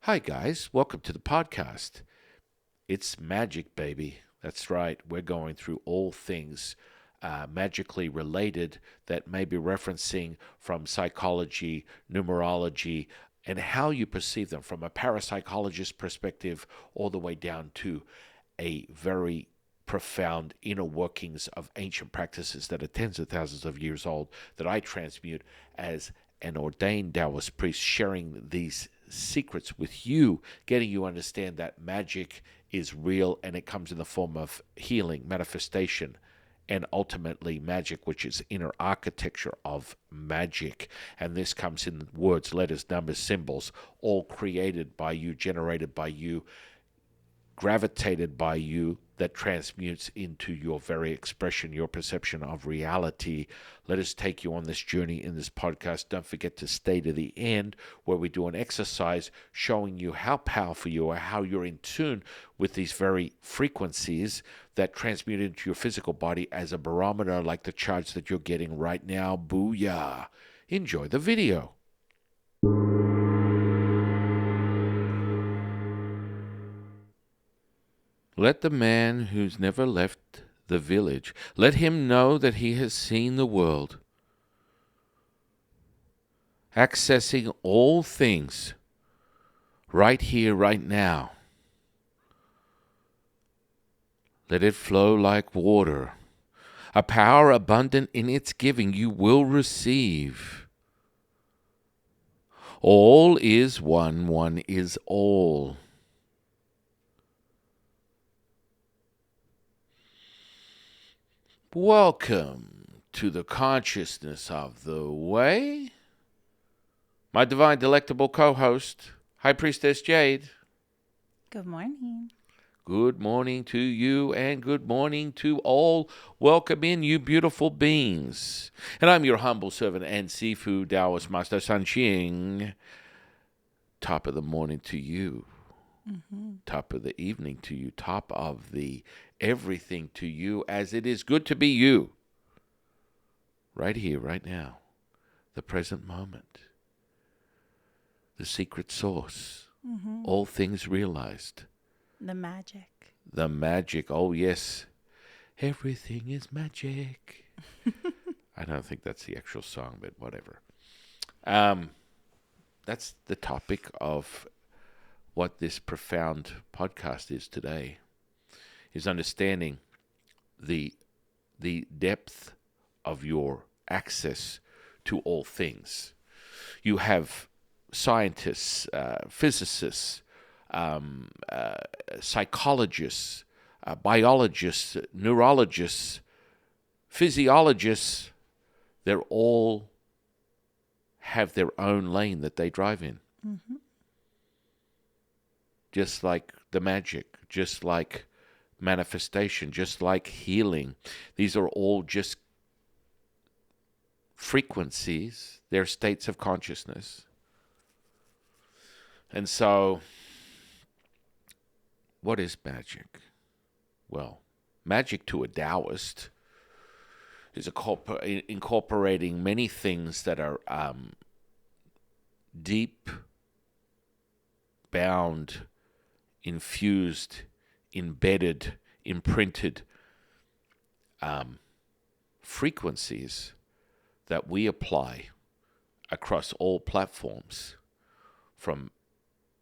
Hi, guys. Welcome to the podcast. It's magic, baby. That's right. We're going through all things magically related that may be referencing from psychology, numerology, and how you perceive them from a parapsychologist perspective all the way down to a very profound inner workings of ancient practices that are tens of thousands of years old that I transmute as an ordained Taoist priest, sharing these secrets with you, getting you understand that magic is real and it comes in the form of healing, manifestation, and ultimately magic, which is inner architecture of magic. And this comes in words, letters, numbers, symbols, all created by you, generated by you, gravitated by you, that transmutes into your very expression, your perception of reality. Let us take you on this journey in this podcast. Don't forget to stay to the end where we do an exercise showing you how powerful you are, how you're in tune with these very frequencies that transmute into your physical body as a barometer, like the charge that you're getting right now. Booyah. Enjoy the video. Let the man who's never left the village, let him know that he has seen the world, accessing all things right here, right now. Let it flow like water, a power abundant in its giving you will receive. All is one, one is all. Welcome to the consciousness of the way. My divine, delectable co-host, High Priestess Jade. Good morning. Good morning to you and good morning to all. Welcome in, you beautiful beings. And I'm your humble servant and Sifu Taoist Master San Qing. Top of the morning to you. Top of the evening to you. Top of the everything to you, as it is good to be you. Right here, right now. The present moment. The secret source. All things realized. The magic. The magic. Oh, yes. Everything is magic. I don't think that's the actual song, but whatever. That's the topic of what this profound podcast is today, is understanding the depth of your access to all things. You have scientists, physicists, psychologists, biologists, neurologists, physiologists. They're all have their own lane that they drive in. Just like the magic, just like manifestation, just like healing. These are all just frequencies. They're states of consciousness. And so, what is magic? Well, magic to a Taoist is incorporating many things that are deep, bound, infused, embedded, imprinted frequencies that we apply across all platforms, from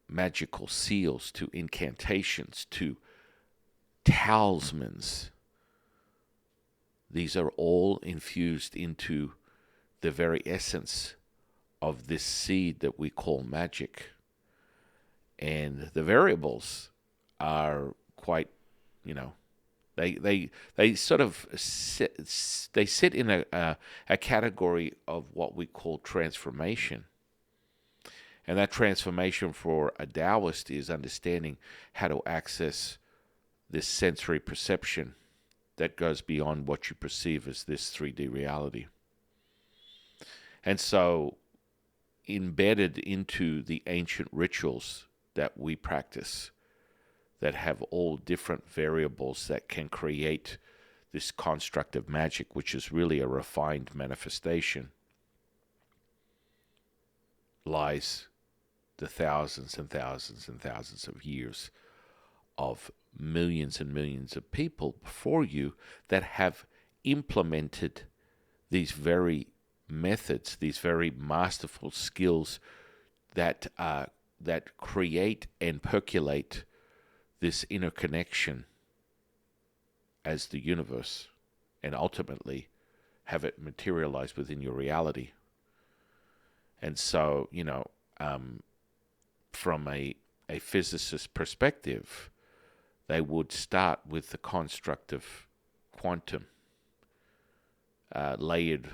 magical seals to incantations to talismans. These are all infused into the very essence of this seed that we call magic. And the variables are quite, they sort of sit in a category of what we call transformation. And that transformation for a Taoist is understanding how to access this sensory perception that goes beyond what you perceive as this 3D reality. And so, embedded into the ancient rituals that we practice, that have all different variables that can create this construct of magic, which is really a refined manifestation, lies the thousands and thousands and thousands of years of millions and millions of people before you that have implemented these very methods, these very masterful skills that create and percolate this interconnection as the universe, and ultimately have it materialize within your reality. And so, from a physicist's perspective, they would start with the construct of quantum, layered,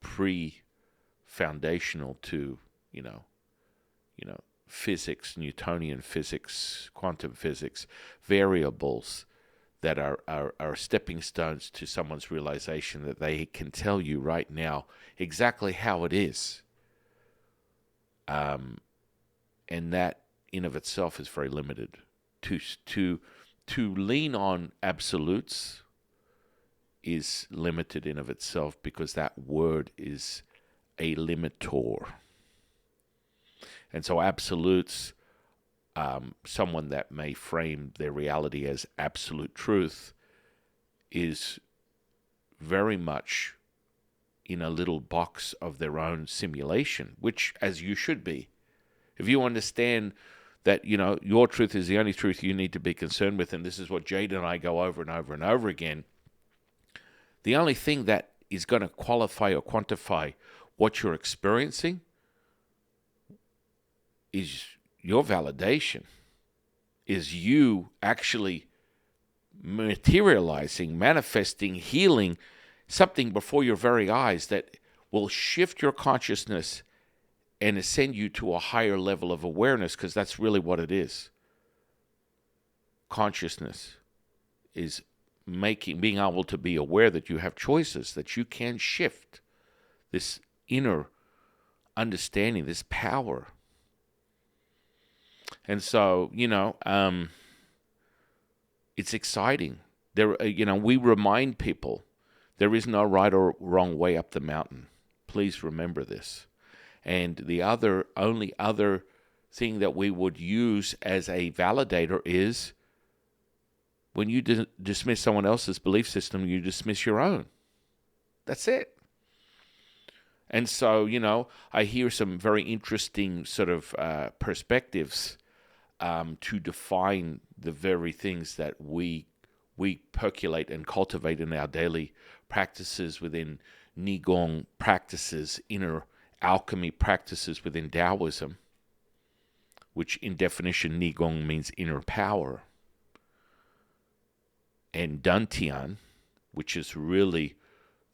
pre-foundational to, physics, Newtonian physics, quantum physics, variables that are stepping stones to someone's realization that they can tell you right now exactly how it is. And that in of itself is very limited. To lean on absolutes is limited in of itself, because that word is a limitor. And so absolutes, someone that may frame their reality as absolute truth, is very much in a little box of their own simulation, which, as you should be. If you understand that, your truth is the only truth you need to be concerned with, and this is what Jade and I go over and over and over again, the only thing that is going to qualify or quantify what you're experiencing is your validation, is you actually materializing, manifesting, healing something before your very eyes that will shift your consciousness and ascend you to a higher level of awareness, because that's really what it is. Consciousness is being able to be aware that you have choices, that you can shift this inner understanding, this power. And so, it's exciting. We remind people there is no right or wrong way up the mountain. Please remember this. And the only other thing that we would use as a validator is when you dismiss someone else's belief system, you dismiss your own. That's it. And so, I hear some very interesting sort of perspectives to define the very things that we percolate and cultivate in our daily practices within Qing practices, inner alchemy practices within Taoism, which in definition Qing means inner power, and Dantian, which is really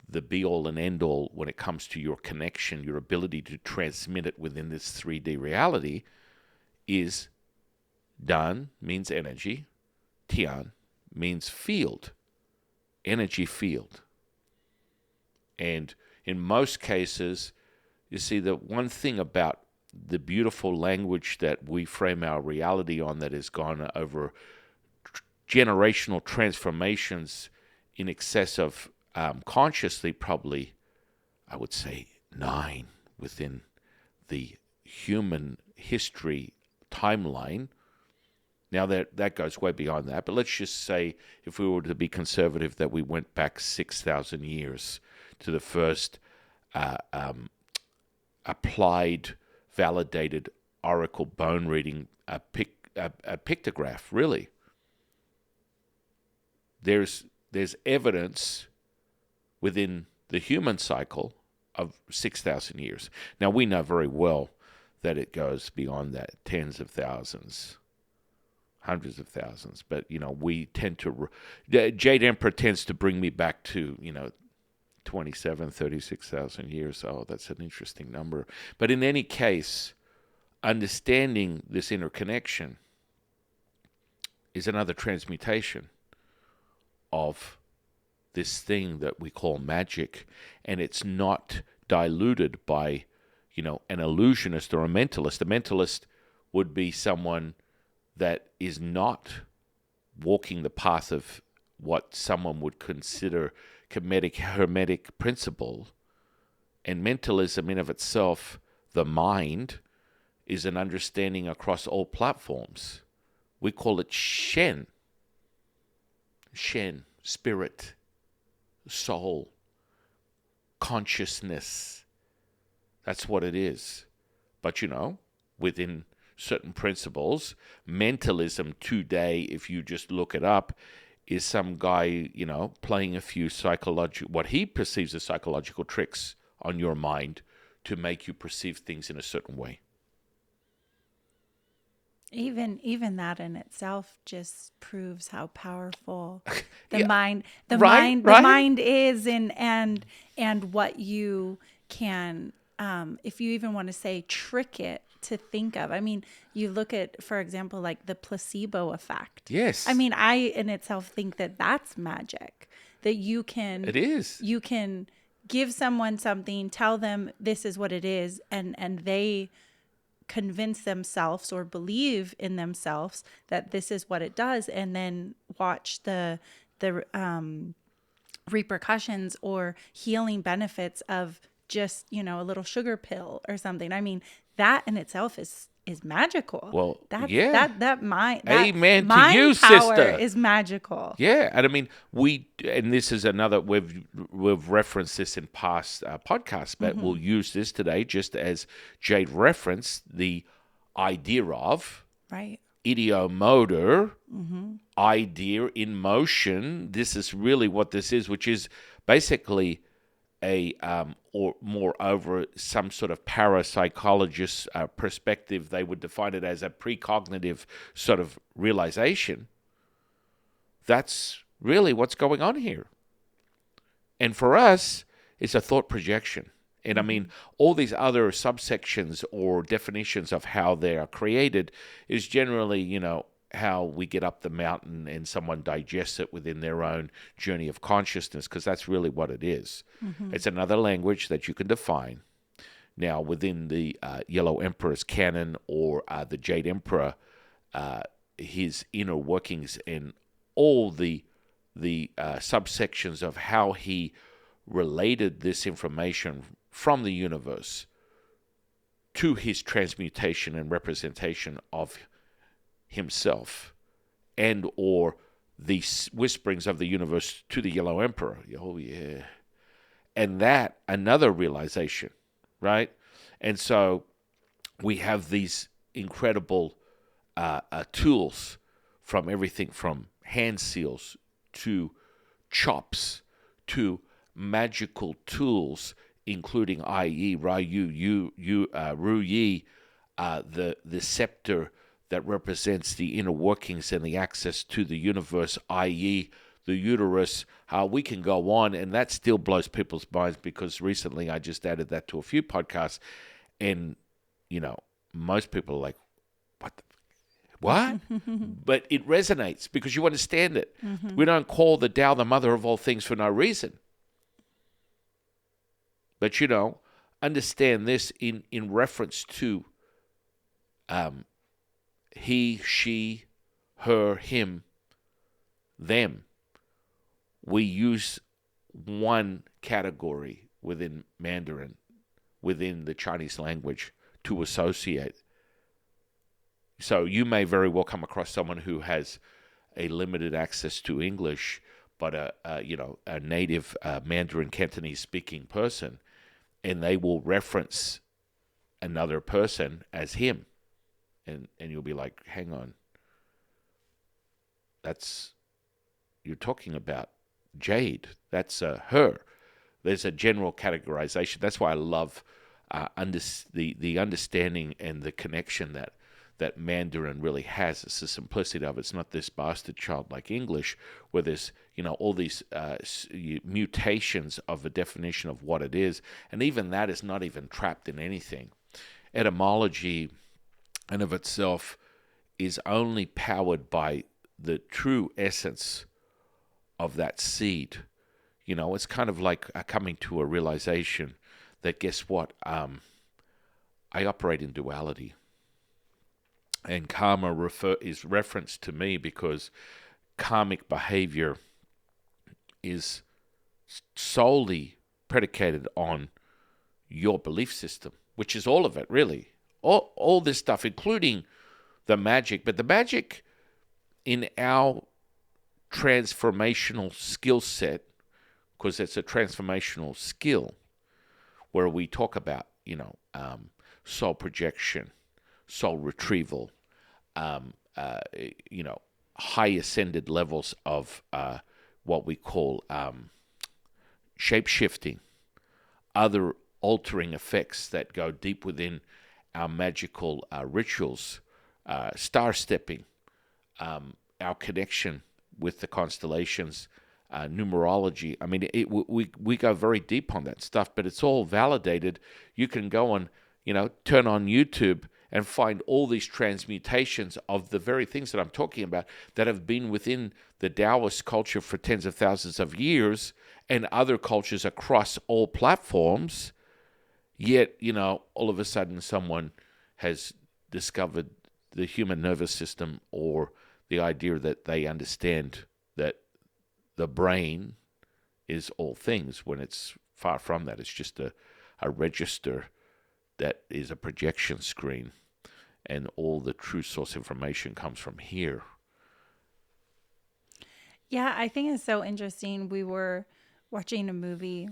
the be-all and end-all when it comes to your connection, your ability to transmit it within this 3D reality, is Dan means energy, Tian means field, energy field. And in most cases, you see, the one thing about the beautiful language that we frame our reality on that has gone over generational transformations in excess of consciously, probably, I would say 9 within the human history timeline. Now that goes way beyond that, but let's just say, if we were to be conservative, that we went back 6,000 years to the first applied, validated oracle bone reading, a pictograph, really. There's evidence within the human cycle of 6,000 years. Now, we know very well that it goes beyond that, tens of thousands, hundreds of thousands. But, we tend to... Jade Emperor tends to bring me back to, 36,000 years. Oh, that's an interesting number. But in any case, understanding this interconnection is another transmutation of this thing that we call magic, and it's not diluted by, an illusionist or a mentalist. A mentalist would be someone that is not walking the path of what someone would consider hermetic principle. And mentalism in of itself, the mind is an understanding across all platforms. We call it Shen. Shen, spirit, soul, consciousness. That's what it is. But within certain principles, mentalism today, if you just look it up, is some guy, playing a few what he perceives as psychological tricks on your mind to make you perceive things in a certain way. Even that in itself just proves how powerful the Yeah, mind the right, mind right. the mind is, and what you can, if you even want to say, trick it to think of. I mean, you look at, for example, like the placebo effect. Yes. I mean, I in itself think that that's magic, that It is. you can give someone something, tell them this is what it is, and they convince themselves or believe in themselves that this is what it does, and then watch the repercussions or healing benefits of just a little sugar pill or something. I mean, that in itself is magical. Well, That's yeah. that mind Amen to mind you, power sister. is magical. Yeah, and I mean, and this is another, we've referenced this in past podcasts, but we'll use this today just as Jade referenced the idea of Right. ideomotor, idea in motion. This is really what this is, which is basically a or moreover some sort of parapsychologist perspective. They would define it as a precognitive sort of realization. That's really what's going on here. And for us, it's a thought projection. And I mean, all these other subsections or definitions of how they are created is generally, how we get up the mountain and someone digests it within their own journey of consciousness, because that's really what it is. It's another language that you can define. Now, within the Yellow Emperor's canon or the Jade Emperor, his inner workings and all the subsections of how he related this information from the universe to his transmutation and representation of himself, and or the whisperings of the universe to the Yellow Emperor. Oh yeah. And that, another realization, right? And so we have these incredible tools, from everything from hand seals to chops to magical tools, including i.e. Ryu, Ruyi, the scepter that represents the inner workings and the access to the universe, i.e. the uterus. We can go on, and that still blows people's minds, because recently I just added that to a few podcasts, and, most people are like, what? But it resonates because you understand it. We don't call the Tao the mother of all things for no reason. But, understand this in reference to he, she, her, him, them. We use one category within Mandarin, within the Chinese language, to associate. So you may very well come across someone who has a limited access to English, but a native Mandarin Cantonese speaking person, and they will reference another person as him, and you'll be like, hang on, you're talking about Jade. That's her. There's a general categorization. That's why I love the understanding and the connection that Mandarin really has. It's the simplicity of it. It's not this bastard childlike English where there's all these mutations of a definition of what it is, and even that is not even trapped in anything. Etymology in of itself is only powered by the true essence of that seed. It's kind of like coming to a realization that, guess what? I operate in duality. And karma is referenced to me because karmic behavior is solely predicated on your belief system, which is all of it, really. All this stuff, including the magic. But the magic in our transformational skill set, because it's a transformational skill, where we talk about, soul projection, soul retrieval, high ascended levels of what we call shape shifting, other altering effects that go deep within our magical rituals, star stepping, our connection with the constellations, numerology. I mean, we go very deep on that stuff, but it's all validated. You can go and, turn on YouTube and find all these transmutations of the very things that I'm talking about that have been within the Taoist culture for tens of thousands of years and other cultures across all platforms. Yet, all of a sudden someone has discovered the human nervous system, or the idea that they understand that the brain is all things, when it's far from that. It's just a register that is a projection screen, and all the true source information comes from here. Yeah, I think it's so interesting. We were watching a movie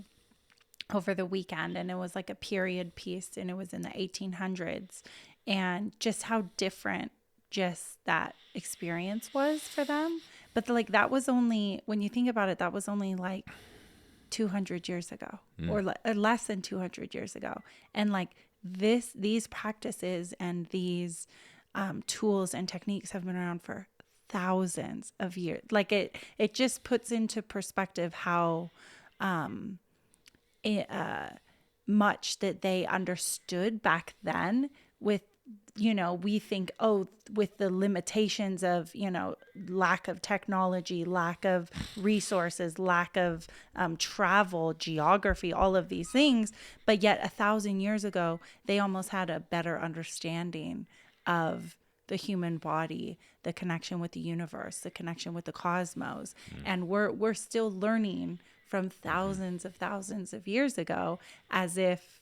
over the weekend, and it was like a period piece, and it was in the 1800s, and just how different just that experience was for them. But that was only, when you think about it, that was only like 200 years ago, or less than 200 years ago. And these practices and these tools and techniques have been around for thousands of years. It just puts into perspective how much that they understood back then, with, we think, with the limitations of, lack of technology, lack of resources, lack of travel, geography, all of these things. But yet 1,000 years ago, they almost had a better understanding of the human body, the connection with the universe, the connection with the cosmos. And we're still learning from thousands of years ago, as if,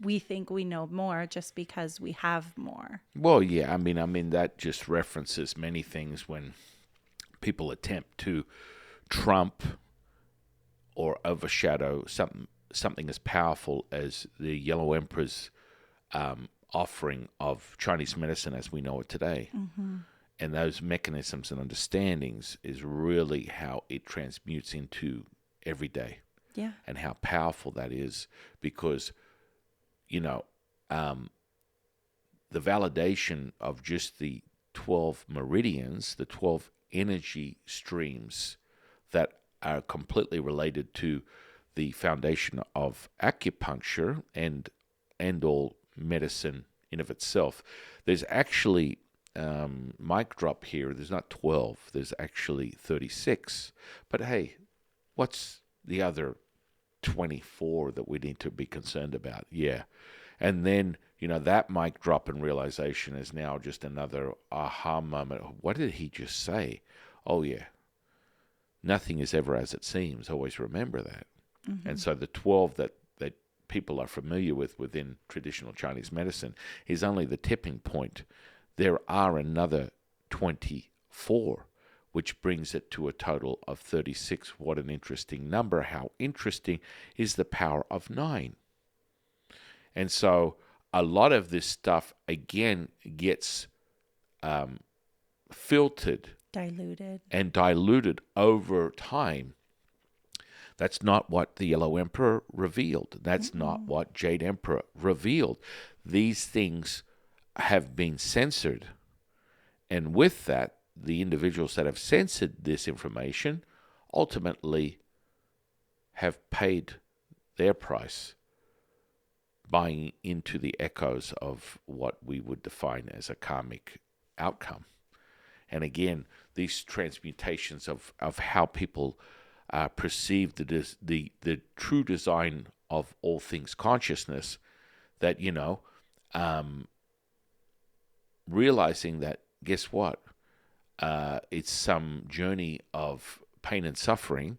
we think we know more just because we have more. Well, yeah, I mean that just references many things when people attempt to trump or overshadow something as powerful as the Yellow Emperor's offering of Chinese medicine as we know it today. Mm-hmm. And those mechanisms and understandings is really how it transmutes into everyday. Yeah. And how powerful that is, because the validation of just the 12 meridians, the 12 energy streams that are completely related to the foundation of acupuncture and all medicine in of itself. There's actually, mic drop here, there's not 12, there's actually 36. But hey, what's the other 24 that we need to be concerned about? Yeah. And then, that mic drop and realization is now just another aha moment. What did he just say? Oh, yeah. Nothing is ever as it seems. Always remember that. Mm-hmm. And so the 12 that people are familiar with within traditional Chinese medicine is only the tipping point. There are another 24, which brings it to a total of 36. What an interesting number. How interesting is the power of 9? And so a lot of this stuff, again, gets filtered. Diluted over time. That's not what the Yellow Emperor revealed. That's not what Jade Emperor revealed. These things have been censored. And with that, the individuals that have censored this information ultimately have paid their price, buying into the echoes of what we would define as a karmic outcome. And again, these transmutations of how people perceive the true design of all things consciousness, that, realizing that, guess what? It's some journey of pain and suffering,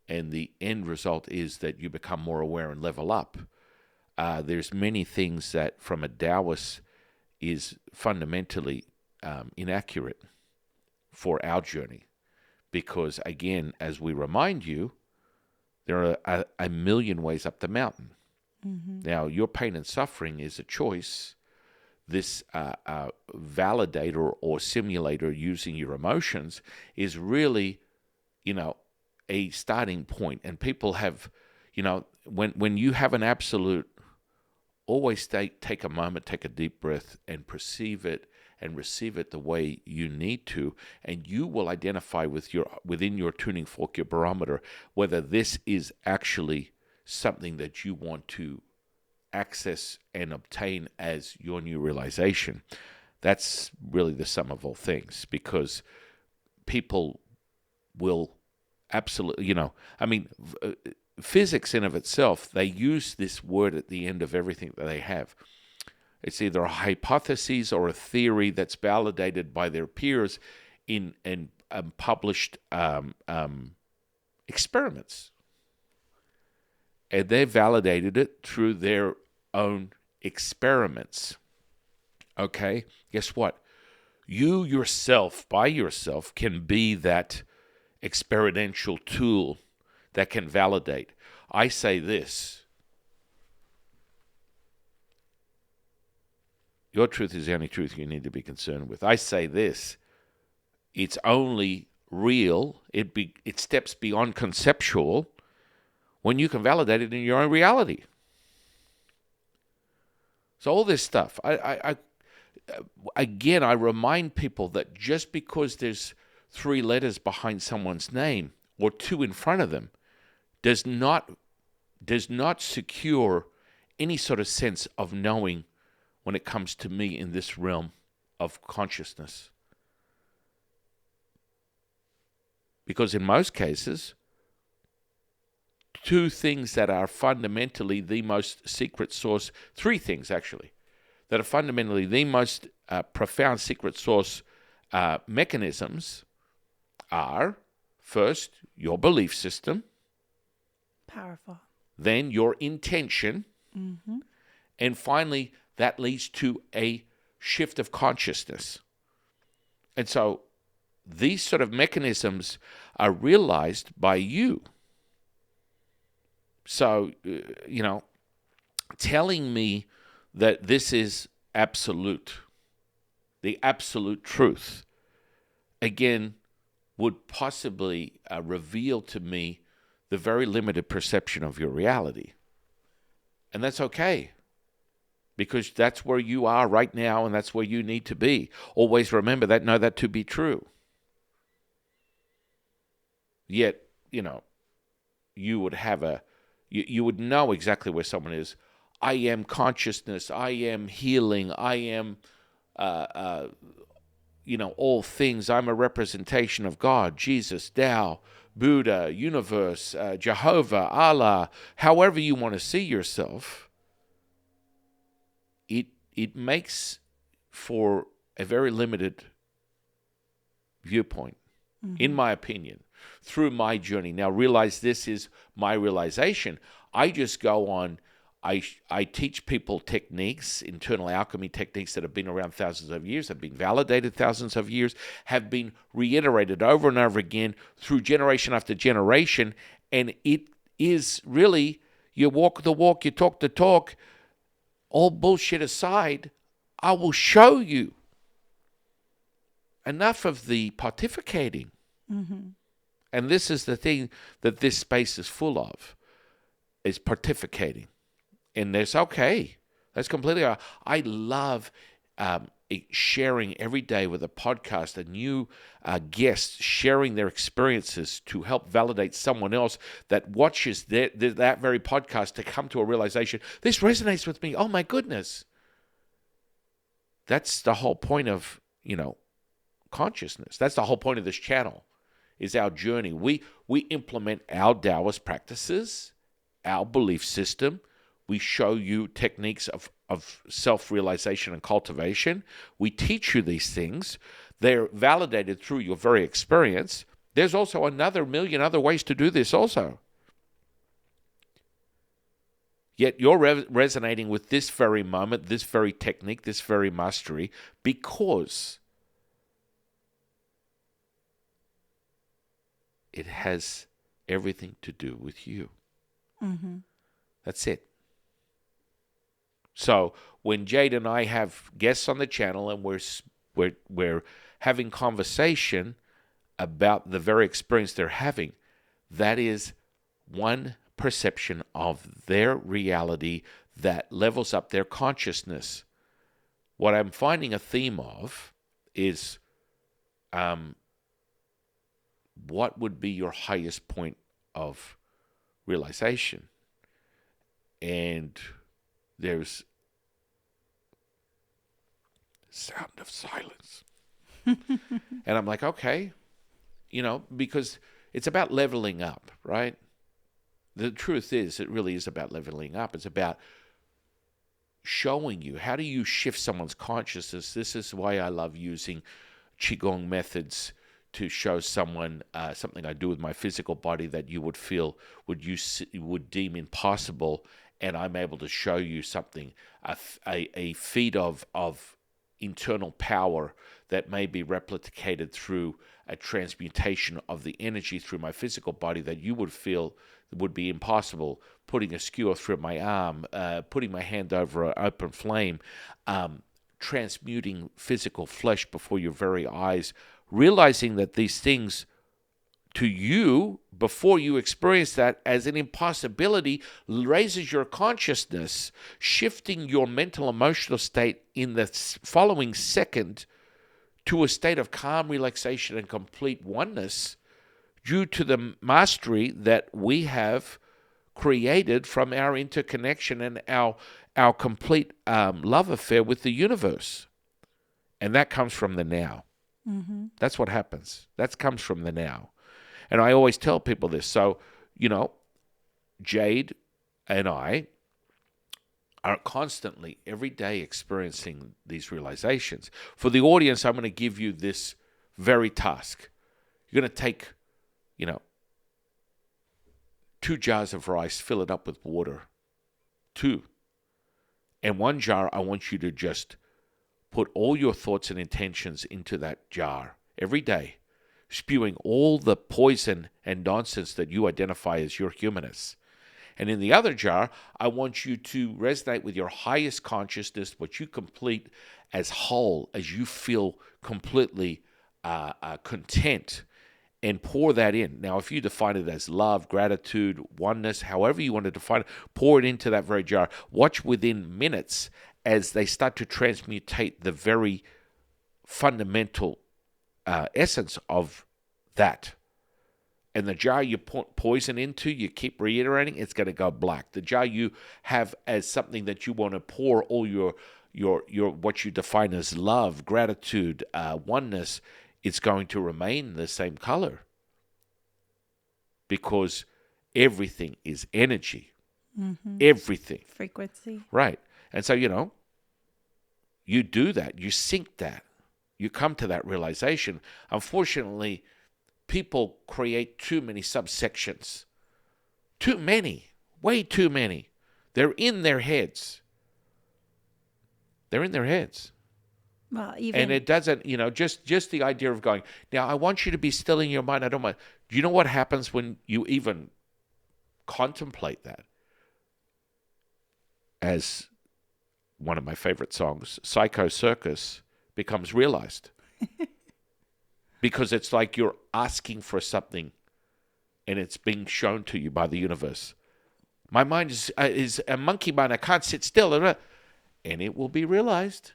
and the end result is that you become more aware and level up. there's many things that from a Taoist is fundamentally inaccurate for our journey. Because, again, as we remind you, there are a million ways up the mountain. Now, your pain and suffering is a choice. This validator or simulator using your emotions is really, a starting point. And people have, when you have an absolute, always take a moment, take a deep breath, and perceive it and receive it the way you need to, and you will identify within your tuning fork, your barometer, whether this is actually something that you want to access and obtain as your new realization. That's really the sum of all things, because people will absolutely, physics in of itself, they use this word at the end of everything that they have. It's either a hypothesis or a theory that's validated by their peers in published experiments. And they validated it through their own experiments. Okay? Guess what? You yourself, by yourself, can be that experiential tool that can validate. I say this. Your truth is the only truth you need to be concerned with. I say this. It's only real. It steps beyond conceptual when you can validate it in your own reality. So all this stuff, I remind people that just because there's 3 letters behind someone's name or 2 in front of them does not secure any sort of sense of knowing when it comes to me in this realm of consciousness. Because in most cases, 2 things that are fundamentally the most secret source, 3 things actually, that are fundamentally the most profound secret source mechanisms are, first, your belief system. Powerful. Then your intention. And finally, that leads to a shift of consciousness. And so these sort of mechanisms are realized by you. So, telling me that this is absolute, the absolute truth, again, would possibly reveal to me the very limited perception of your reality. And that's okay, because that's where you are right now, and that's where you need to be. Always remember that, know that to be true. Yet, you would have you would know exactly where someone is. I am consciousness. I am healing. I am, all things. I'm a representation of God, Jesus, Tao, Buddha, universe, Jehovah, Allah, however you want to see yourself. It makes for a very limited viewpoint, in my opinion, through my journey. Now, realize this is my realization. I just go on, I teach people techniques, internal alchemy techniques that have been around thousands of years, have been validated thousands of years, have been reiterated over and over again through generation after generation. And it is really, you walk the walk, you talk the talk. All bullshit aside, I will show you. Enough of the pontificating. And this is the thing that this space is full of, is pontificating. And that's okay. That's completely okay. I love sharing every day with a podcast, a new guest sharing their experiences to help validate someone else that watches that very podcast to come to a realization, this resonates with me. Oh my goodness. That's the whole point of, consciousness. That's the whole point of this channel, is our journey. We implement our Taoist practices, our belief system. We show you techniques of self-realization and cultivation. We teach you these things. They're validated through your very experience. There's also another million other ways to do this also. Yet you're resonating with this very moment, this very technique, this very mastery, because it has everything to do with you. Mm-hmm. That's it. So when Jade and I have guests on the channel and we're having conversation about the very experience they're having, that is one perception of their reality that levels up their consciousness. What I'm finding a theme of is what would be your highest point of realization? And there's sound of silence. And I'm like, okay, because it's about leveling up, right? The truth is, it really is about leveling up. It's about showing you, how do you shift someone's consciousness? This is why I love using Qigong methods to show someone something I do with my physical body that you would feel, would deem impossible, and I'm able to show you something, a feat of internal power that may be replicated through a transmutation of the energy through my physical body that you would feel would be impossible. Putting a skewer through my arm, putting my hand over an open flame, transmuting physical flesh before your very eyes, realizing that these things to you, before you experience that as an impossibility, raises your consciousness, shifting your mental emotional state in the following second to a state of calm, relaxation, and complete oneness due to the mastery that we have created from our interconnection and our complete love affair with the universe. And that comes from the now. Mm-hmm. That's what happens. That comes from the now. And I always tell people this. So, Jade and I are constantly, every day, experiencing these realizations. For the audience, I'm going to give you this very task. You're going to take, 2 jars of rice, fill it up with water. 2. And 1 jar, I want you to just put all your thoughts and intentions into that jar every day, spewing all the poison and nonsense that you identify as your humanness. And in the other jar, I want you to resonate with your highest consciousness, what you complete as whole, as you feel completely content, and pour that in. Now, if you define it as love, gratitude, oneness, however you want to define it, pour it into that very jar. Watch within minutes as they start to transmutate the very fundamental essence of that. And the jar you put poison into, you keep reiterating, it's going to go black. The jar you have as something that you want to pour all your what you define as love, gratitude, oneness, it's going to remain the same color. Because everything is energy. Mm-hmm. Everything. Frequency. Right. And so, you do that. You sync that. You come to that realization. Unfortunately, people create too many subsections. Too many. Way too many. They're in their heads. They're in their heads. Well, even... And it doesn't, just the idea of going, now I want you to be still in your mind. I don't mind. Do you know what happens when you even contemplate that? As one of my favorite songs, Psycho Circus, becomes realized. Because it's like you're asking for something and it's being shown to you by the universe. My mind is a monkey mind. I can't sit still. And it will be realized.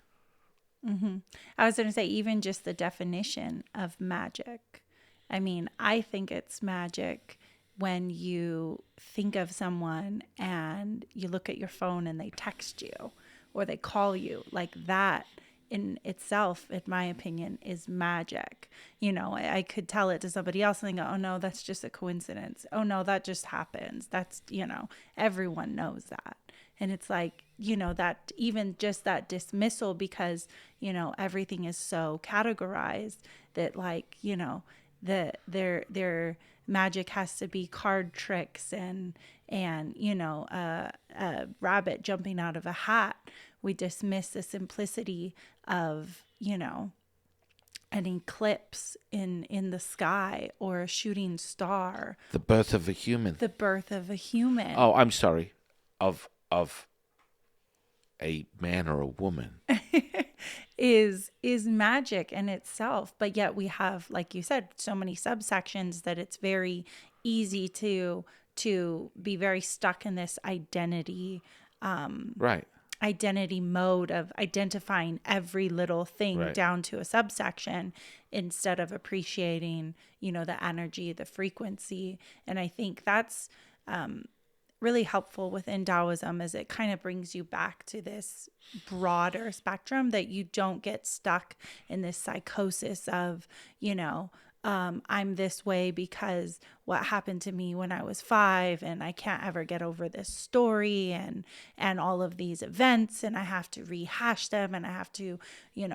Mm-hmm. I was going to say, even just the definition of magic. I mean, I think it's magic when you think of someone and you look at your phone and they text you or they call you. Like that in itself, in my opinion, is magic. I could tell it to somebody else and they go, oh no, that's just a coincidence. Oh no, that just happens. That's, everyone knows that. And it's like, that even just that dismissal because, everything is so categorized that like, their magic has to be card tricks and a rabbit jumping out of a hat. We dismiss the simplicity of an eclipse in the sky or a shooting star, The birth of a human. the birth of a human. Oh, I'm sorry. Of a man or a woman. is magic in itself, but yet we have, like you said, so many subsections that it's very easy to be very stuck in this Right. identity mode of identifying every little thing Right. down to a subsection instead of appreciating the energy, the frequency. And I think that's really helpful within Taoism, as it kind of brings you back to this broader spectrum, that you don't get stuck in this psychosis of, I'm this way because what happened to me when I was 5 and I can't ever get over this story and all of these events and I have to rehash them and I have to,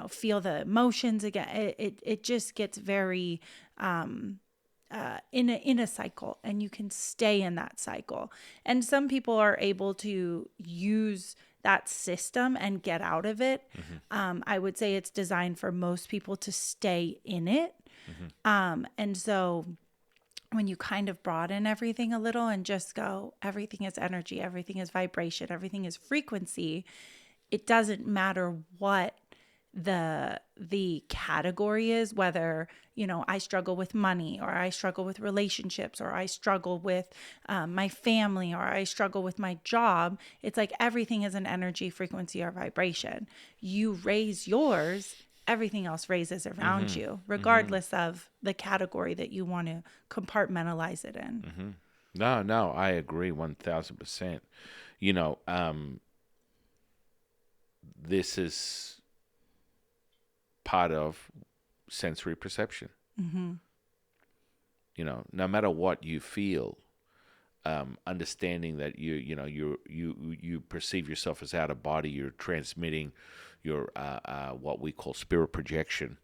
feel the emotions again. It just gets very in a cycle, and you can stay in that cycle. And some people are able to use that system and get out of it. I would say it's designed for most people to stay in it. And so when you kind of broaden everything a little and just go, everything is energy, everything is vibration, everything is frequency, it doesn't matter what the category is, whether I struggle with money, or I struggle with relationships, or I struggle with my family, or I struggle with my job. It's like everything is an energy, frequency, or vibration. You raise yours, everything else raises around you, regardless of the category that you want to compartmentalize it in. No, I agree 1,000%. This is part of sensory perception. No matter what you feel, understanding that you perceive yourself as out of body, you're transmitting your what we call spirit projection.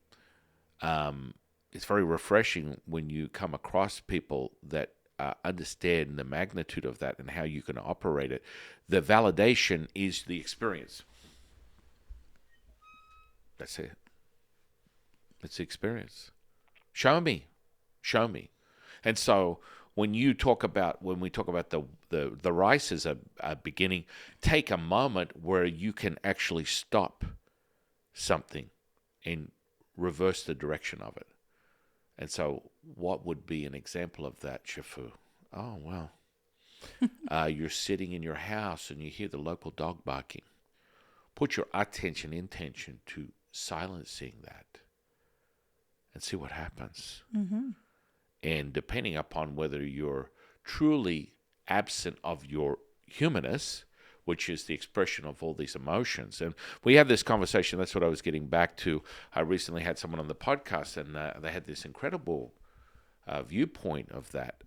It's very refreshing when you come across people that understand the magnitude of that and how you can operate it. The validation is the experience. That's it. It's the experience. Show me. And so when we talk about the rice as a beginning, take a moment where you can actually stop something and reverse the direction of it. And so what would be an example of that, Shifu? Oh, well, you're sitting in your house and you hear the local dog barking. Put your intention to silencing that and see what happens. And depending upon whether you're truly absent of your humanness, which is the expression of all these emotions. And we had this conversation, that's what I was getting back to. I recently had someone on the podcast, and they had this incredible viewpoint of that.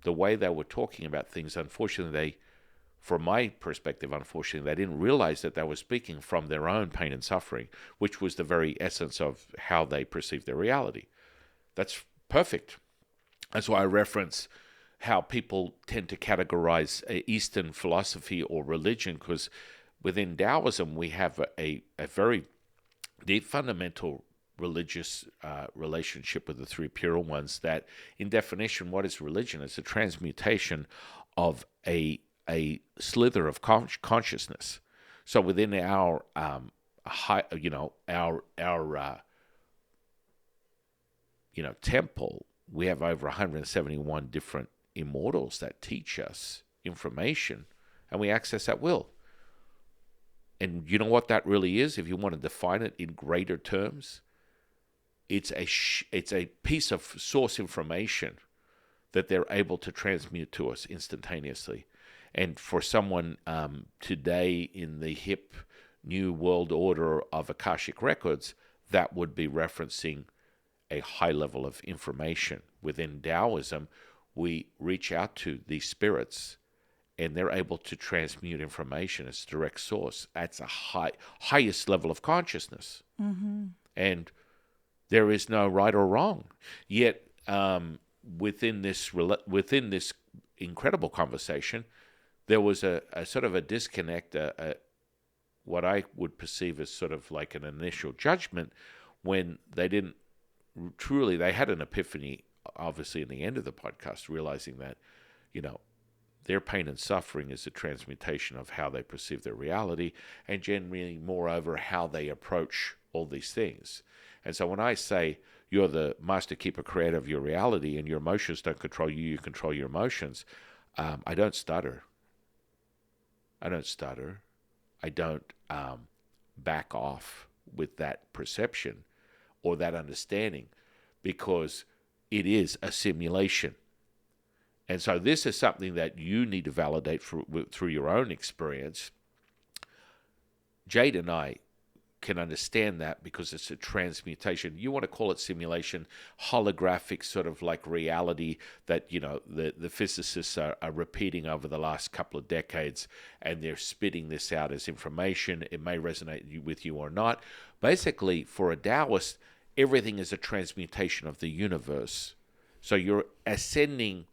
The way they were talking about things, unfortunately, from my perspective, unfortunately, they didn't realize that they were speaking from their own pain and suffering, which was the very essence of how they perceived their reality. That's perfect. That's why I reference how people tend to categorize Eastern philosophy or religion, because within Taoism, we have a very deep, fundamental religious relationship with the three pure ones that, in definition, what is religion? It's a transmutation of a slither of consciousness. So within our temple, we have over 171 different immortals that teach us information, and we access at will. And you know what that really is? If you want to define it in greater terms, it's a piece of source information that they're able to transmute to us instantaneously. And for someone today in the hip new world order of Akashic records, that would be referencing a high level of information. Within Taoism, we reach out to these spirits, and they're able to transmute information as direct source. That's a highest level of consciousness. And There is no right or wrong. Yet within this incredible conversation, there was a sort of a disconnect, what I would perceive as sort of like an initial judgment when they didn't truly, they had an epiphany, obviously, in the end of the podcast, realizing that, you know, their pain and suffering is a transmutation of how they perceive their reality, and generally, moreover, how they approach all these things. And so when I say you're the master keeper creator of your reality and your emotions don't control you, you control your emotions, I don't stutter. I don't stutter. I don't back off with that perception or that understanding, because it is a simulation. And so this is something that you need to validate through your own experience. Jade and I can understand that because it's a transmutation. You want to call it simulation, holographic sort of like reality that, the physicists are repeating over the last couple of decades, and they're spitting this out as information. It may resonate with you or not. Basically, for a Taoist, everything is a transmutation of the universe. So you're ascending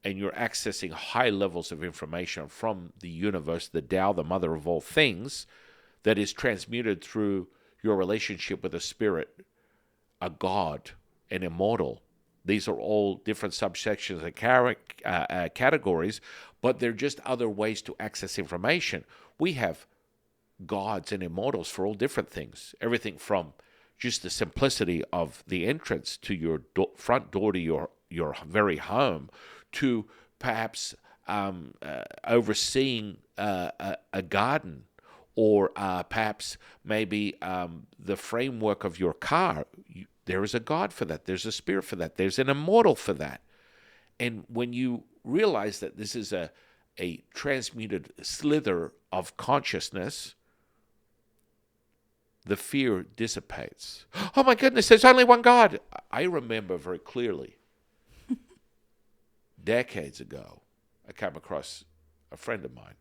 and you're accessing high levels of information from the universe, the Tao, the mother of all things, that is transmuted through your relationship with a spirit, a God, an immortal. These are all different subsections and categories, but they're just other ways to access information. We have gods and immortals for all different things. Everything from just the simplicity of the entrance to your front door to your very home, to perhaps overseeing a garden, or perhaps maybe the framework of your car. There is a God for that. There's a spirit for that. There's an immortal for that. And when you realize that this is a transmuted slither of consciousness, the fear dissipates. Oh my goodness, there's only one God. I remember very clearly, decades ago, I came across a friend of mine,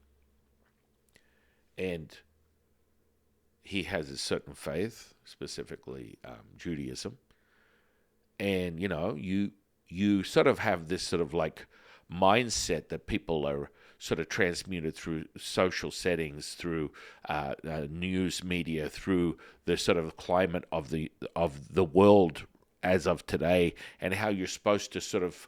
and he has a certain faith, specifically Judaism. And, you sort of have this sort of like mindset that people are sort of transmuted through social settings, through news media, through the sort of climate of the world as of today, and how you're supposed to sort of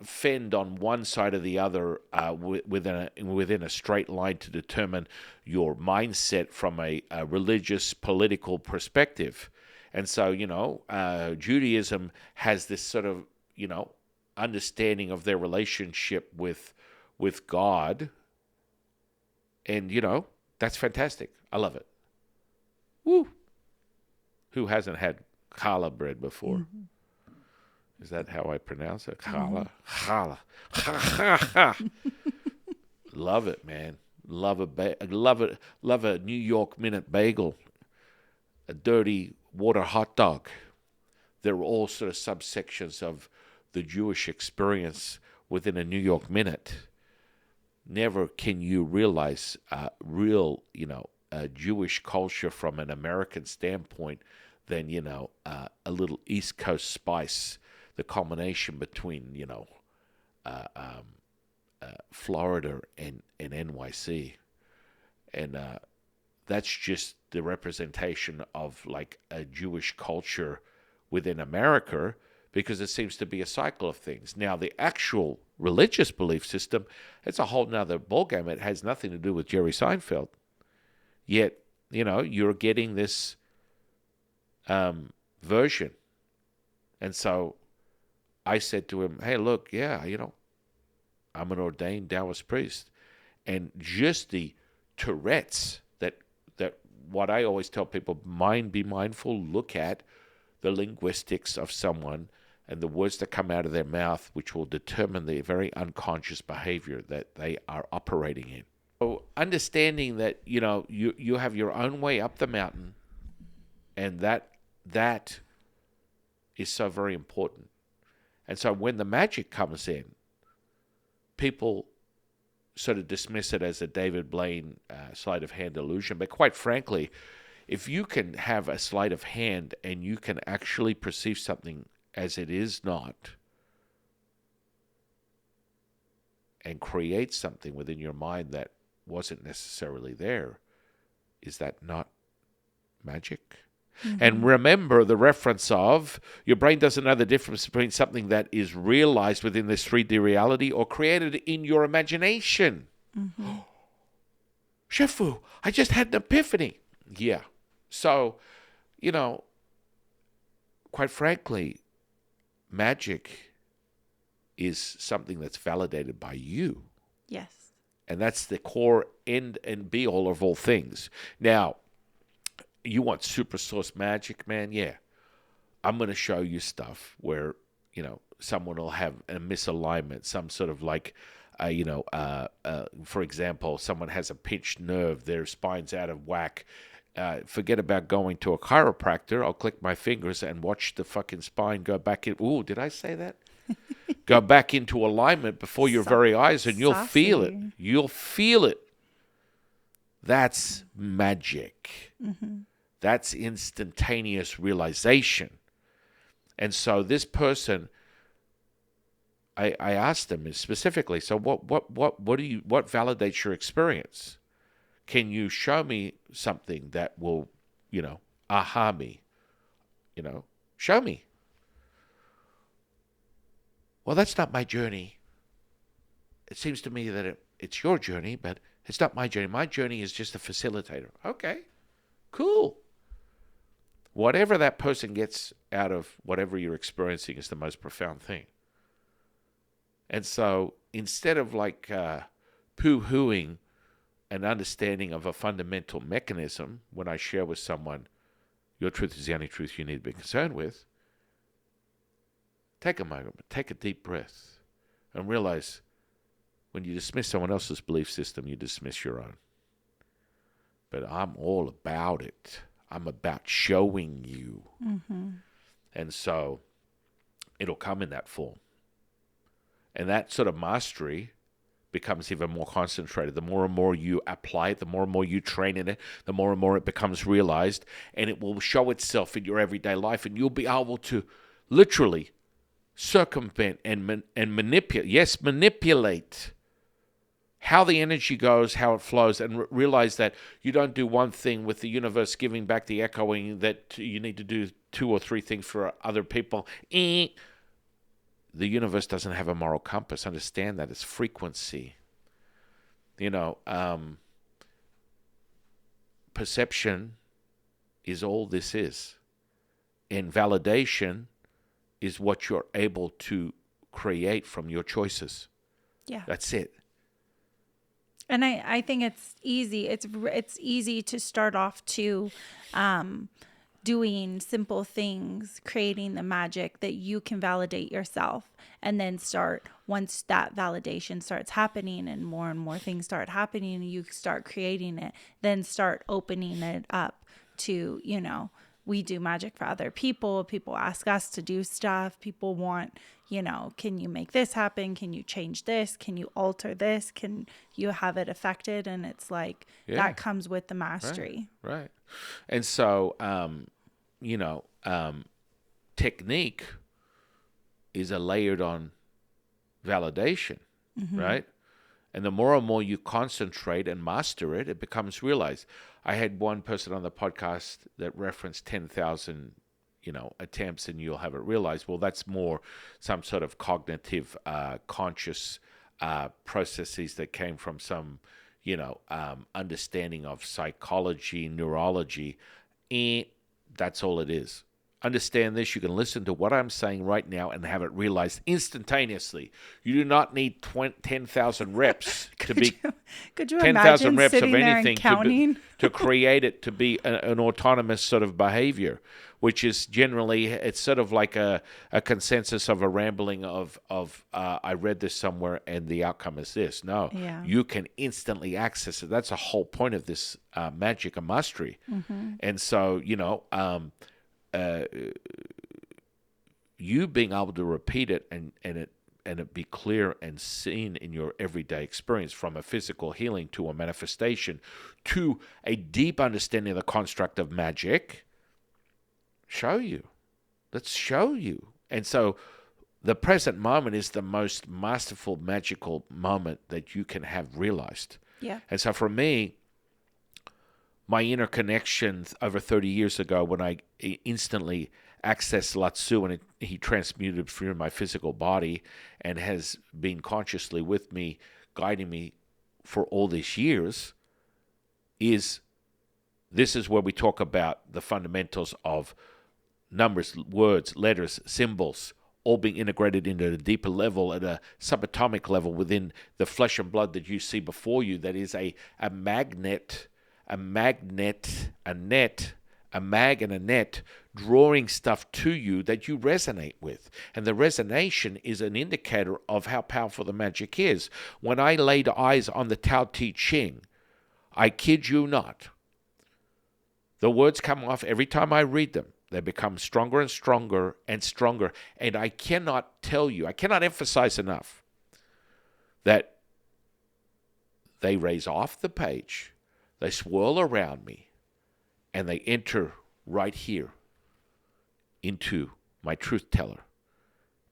fend on one side or the other within a straight line to determine your mindset from a religious, political perspective. And so, Judaism has this sort of, understanding of their relationship with God. And, that's fantastic. I love it. Woo! Who hasn't had challah bread before? Mm-hmm. Is that how I pronounce it? Challah. Challah. Love it, man. Love a New York Minute bagel. A dirty water hot dog. They're all sort of subsections of the Jewish experience within a New York Minute. Never can you realize real, Jewish culture from an American standpoint than, a little East Coast spice, the culmination between, Florida and NYC. And that's just the representation of like a Jewish culture within America, because it seems to be a cycle of things. Now, the actual religious belief system, it's a whole nother ballgame. It has nothing to do with Jerry Seinfeld. Yet, you're getting this version. And so I said to him, hey, look, yeah, I'm an ordained Taoist priest. And just the Tourette's that what I always tell people, be mindful, look at the linguistics of someone and the words that come out of their mouth, which will determine the very unconscious behavior that they are operating in. So understanding that, you have your own way up the mountain, and that is so very important. And so when the magic comes in, people sort of dismiss it as a David Blaine sleight of hand illusion. But quite frankly, if you can have a sleight of hand and you can actually perceive something as it is not and create something within your mind that wasn't necessarily there, is that not magic? And remember the reference of your brain doesn't know the difference between something that is realized within this 3D reality or created in your imagination. Shifu, I just had an epiphany. Yeah. So, quite frankly, magic is something that's validated by you. Yes. And that's the core end and be all of all things. Now, you want super source magic, man? Yeah. I'm going to show you stuff where, someone will have a misalignment, some sort of like, for example, someone has a pinched nerve, their spine's out of whack. Forget about going to a chiropractor. I'll click my fingers and watch the fucking spine go back in. Ooh, did I say that? Go back into alignment before your very eyes, and you'll feel it. You'll feel it. That's magic. That's instantaneous realization. And so this person, I asked them specifically, so what validates your experience? Can you show me something that will, aha me? Show me. Well, that's not my journey. It seems to me that it's your journey, but it's not my journey. My journey is just a facilitator. Okay, cool. Whatever that person gets out of whatever you're experiencing is the most profound thing. And so instead of like poo-hooing an understanding of a fundamental mechanism when I share with someone, your truth is the only truth you need to be concerned with, take a moment, take a deep breath, and realize when you dismiss someone else's belief system, you dismiss your own. But I'm all about it. I'm about showing you. And so it'll come in that form. And that sort of mastery becomes even more concentrated. The more and more you apply it, the more and more you train in it, the more and more it becomes realized, and it will show itself in your everyday life, and you'll be able to literally circumvent and manipulate. Yes, manipulate how the energy goes, how it flows, and realize that you don't do one thing with the universe giving back the echoing that you need to do 2 or 3 things for other people. The universe doesn't have a moral compass. Understand that. It's frequency. Perception is all this is. And validation is what you're able to create from your choices. Yeah. That's it. And I think it's easy. It's easy to start off to doing simple things, creating the magic that you can validate yourself, and then once that validation starts happening and more things start happening, and you start creating it, then start opening it up to, we do magic for other people. People ask us to do stuff. People want, can you make this happen? Can you change this? Can you alter this? Can you have it affected? And it's like, that comes with the mastery. Right. And so, technique is a layered on validation, right? And the more and more you concentrate and master it, it becomes realized. I had one person on the podcast that referenced 10,000, attempts, and you'll have it realized. Well, that's more some sort of cognitive, conscious processes that came from some, understanding of psychology, neurology, and that's all it is. Understand this. You can listen to what I'm saying right now and have it realized instantaneously. You do not need 10,000 reps to be. Could you 10,000 imagine reps sitting of there anything and counting? to create it to be an autonomous sort of behavior, which is generally, it's sort of like a consensus of a rambling of I read this somewhere and the outcome is this. No, you can instantly access it. That's the whole point of this magic and mastery. And so, you being able to repeat it and it it be clear and seen in your everyday experience, from a physical healing to a manifestation to a deep understanding of the construct of magic. Show you. Let's show you. And so the present moment is the most masterful, magical moment that you can have realized. Yeah. And so for me, my inner connection over 30 years ago, when I instantly accessed Lao-Tzu and he transmuted through my physical body and has been consciously with me, guiding me for all these years, this is where we talk about the fundamentals of numbers, words, letters, symbols, all being integrated into a deeper level, at a subatomic level within the flesh and blood that you see before you, that is a magnet, a net, a mag and a net, drawing stuff to you that you resonate with. And the resonation is an indicator of how powerful the magic is. When I laid eyes on the Tao Te Ching, I kid you not, the words come off every time I read them. They become stronger and stronger and stronger. And I cannot tell you, I cannot emphasize enough that they raise off the page, they swirl around me, and they enter right here into my truth teller.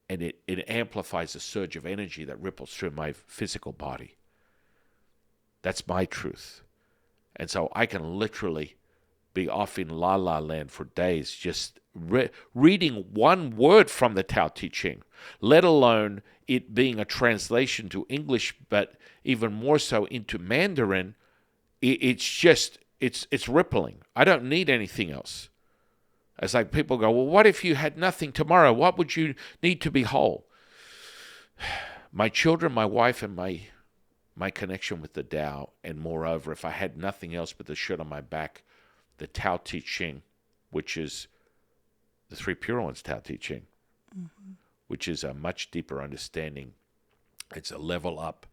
And it amplifies a surge of energy that ripples through my physical body. That's my truth. And so I can literally be off in La La Land for days just reading one word from the Tao Te Ching, let alone it being a translation to English, but even more so into Mandarin. It's rippling. I don't need anything else. It's like people go, well, what if you had nothing tomorrow? What would you need to be whole? My children, my wife, and my connection with the Tao, and moreover, if I had nothing else but the shirt on my back, the Tao Te Ching, which is the Three Pure Ones Tao Te Ching, which is a much deeper understanding. It's a level up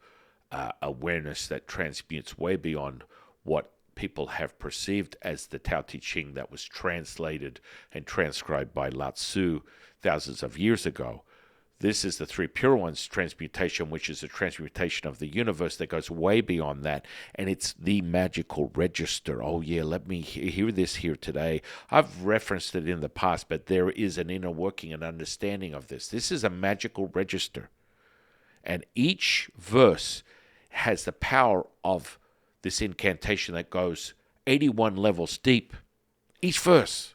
awareness that transmutes way beyond what people have perceived as the Tao Te Ching that was translated and transcribed by Lao-Tzu thousands of years ago. This is the Three Pure Ones transmutation, which is a transmutation of the universe that goes way beyond that. And it's the magical register. Oh, yeah, let me hear this here today. I've referenced it in the past, but there is an inner working and understanding of this. This is a magical register. And each verse has the power of this incantation that goes 81 levels deep. Each verse.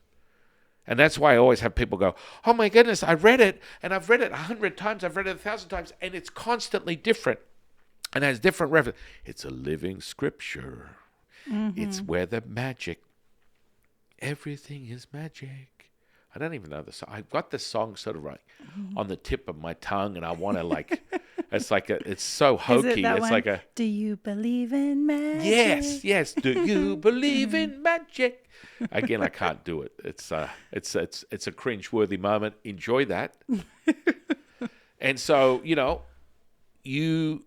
And that's why I always have people go, oh my goodness, I read it, and I've read it 100 times, I've read it 1,000 times, and it's constantly different and has different references. It's a living scripture. It's where the magic, everything is magic. I don't even know the song. I've got the song sort of like on the tip of my tongue, and I want to like, it's so hokey. Is it that It's one? like a, do you believe in magic? yes. Do you believe in magic? Again, I can't do it. It's a cringe-worthy moment. Enjoy that. And so, you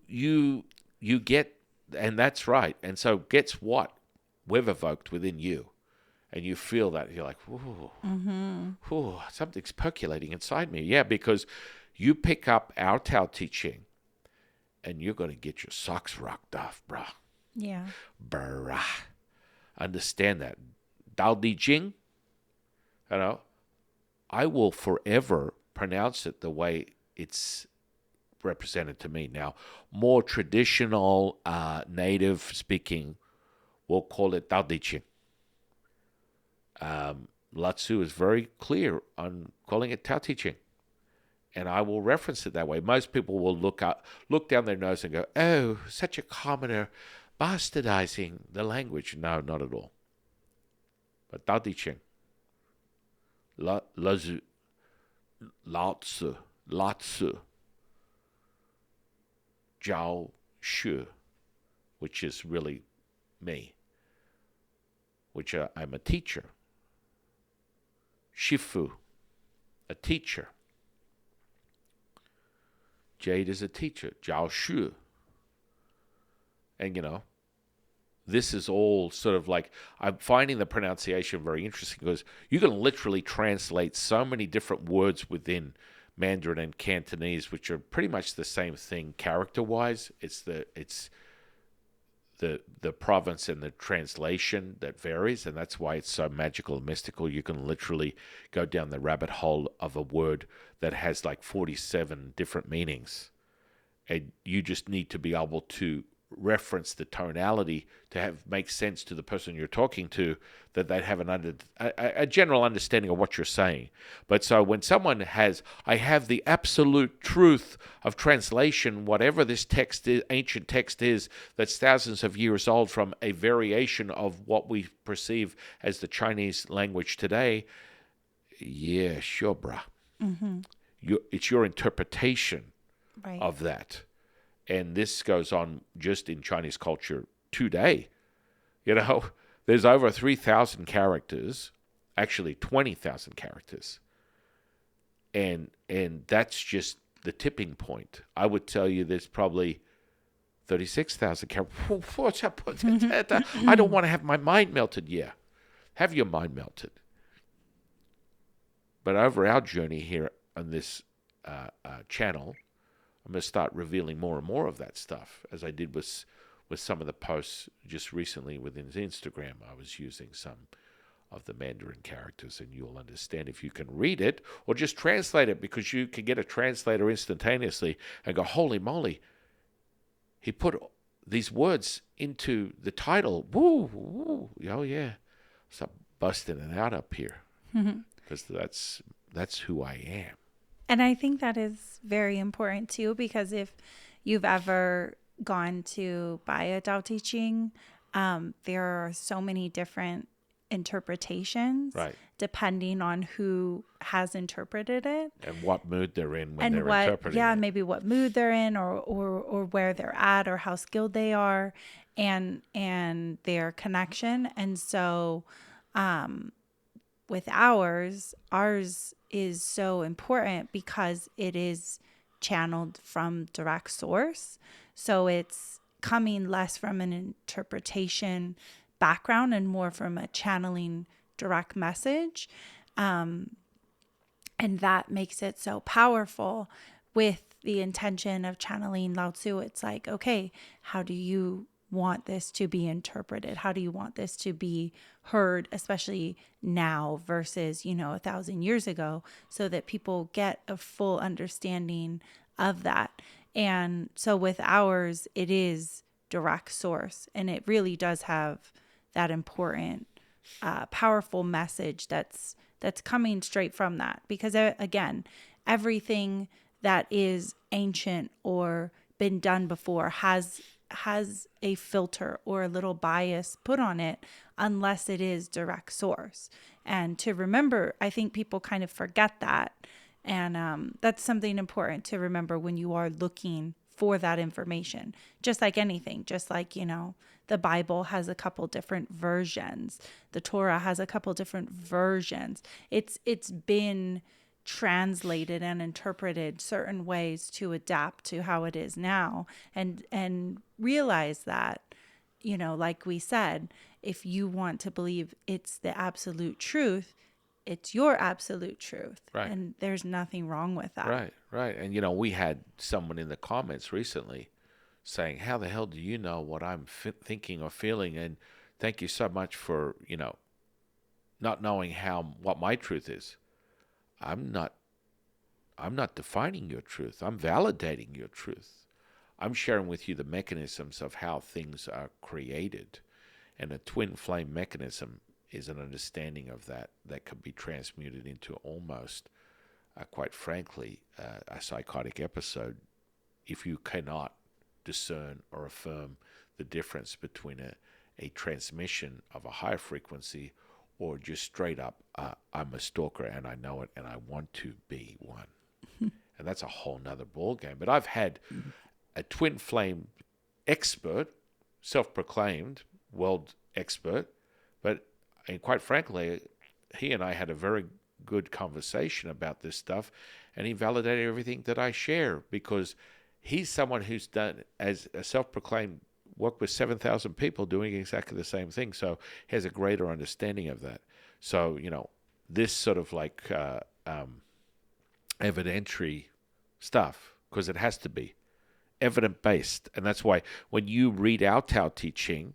get, and that's right. And so gets what we've evoked within you. And you feel that, you're like, ooh, ooh, something's percolating inside me. Yeah, because you pick up our Tao Te Ching, and you're going to get your socks rocked off, bruh. Yeah. Bruh. Understand that. Tao Te Ching, I will forever pronounce it the way it's represented to me. Now, more traditional native speaking will call it Tao Te Ching. Lao-Tzu is very clear on calling it Tao Te Ching. And I will reference it that way. Most people will look down their nose and go, oh, such a commoner, bastardizing the language. No, not at all. But Tao Te Ching, Lao-Tzu, Jiao Shu, which is really me, which I'm a teacher. Shifu, a teacher. Jade is a teacher. Jiao Shu. And, this is all sort of like, I'm finding the pronunciation very interesting because you can literally translate so many different words within Mandarin and Cantonese, which are pretty much the same thing character-wise. It's the province and the translation that varies, and that's why it's so magical and mystical. You can literally go down the rabbit hole of a word that has like 47 different meanings, and you just need to be able to reference the tonality to have make sense to the person you're talking to, that they'd have a general understanding of what you're saying. But so when someone has, I have the absolute truth of translation, whatever this text is, ancient text is, that's thousands of years old from a variation of what we perceive as the Chinese language today, yeah, sure, bruh. It's your interpretation Right. of that. And this goes on just in Chinese culture today. There's over 3,000 characters, actually 20,000 characters. And that's just the tipping point. I would tell you there's probably 36,000 characters. I don't want to have my mind melted. Yeah, have your mind melted. But over our journey here on this channel, I'm going to start revealing more and more of that stuff, as I did with some of the posts just recently within Instagram. I was using some of the Mandarin characters, and you'll understand if you can read it or just translate it, because you can get a translator instantaneously and go, holy moly, he put these words into the title. Woo, woo. Oh, yeah. Stop busting it out up here, because that's who I am. And I think that is very important too, because if you've ever gone to buy a Tao Te Ching, there are so many different interpretations, Right, depending on who has interpreted it and what mood they're in when and they're interpreting it. maybe what mood they're in, or where they're at, or how skilled they are, and their connection. And so, with ours is so important because it is channeled from direct source. So it's coming less from an interpretation background and more from a channeling direct message. And that makes it so powerful. With the intention of channeling Lao Tzu, it's like, okay, how do you want this to be interpreted? How do you want this to be heard, especially now versus, 1,000 years ago, so that people get a full understanding of that? And so with ours, it is direct source, and it really does have that important, powerful message that's coming straight from that. Because again, everything that is ancient or been done before has a filter or a little bias put on it, unless it is direct source. And to remember, I think people kind of forget that. And that's something important to remember when you are looking for that information. Just like anything, just like, the Bible has a couple different versions. The Torah has a couple different versions. It's been translated and interpreted certain ways to adapt to how it is now, and realize that, like we said, if you want to believe it's the absolute truth, it's your absolute truth. Right. And there's nothing wrong with that. Right. And we had someone in the comments recently saying, how the hell do you know what I'm thinking or feeling? And thank you so much for not knowing what my truth is. I'm not defining your truth. I'm validating your truth. I'm sharing with you the mechanisms of how things are created. And a twin flame mechanism is an understanding of that can be transmuted into almost, quite frankly, a psychotic episode if you cannot discern or affirm the difference between a transmission of a higher frequency or just straight up, I'm a stalker and I know it and I want to be one. And that's a whole nother ball game. But I've had a twin flame expert, self-proclaimed world expert, and quite frankly, he and I had a very good conversation about this stuff, and he validated everything that I share, because he's someone who's done, as a self-proclaimed, worked with 7,000 people doing exactly the same thing. So he has a greater understanding of that. So, this sort of like evidentiary stuff, because it has to be evidence-based. And that's why when you read our Tao Te Ching,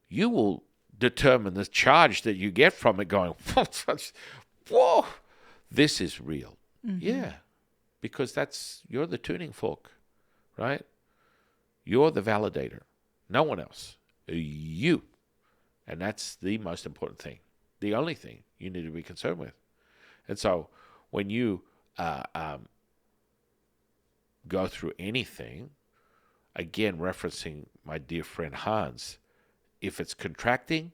you will determine the charge that you get from it going, whoa, this is real. Yeah, because you're the tuning fork, right? You're the validator. No one else. You. And that's the most important thing. The only thing you need to be concerned with. And so when you go through anything, again, referencing my dear friend Hans, if it's contracting,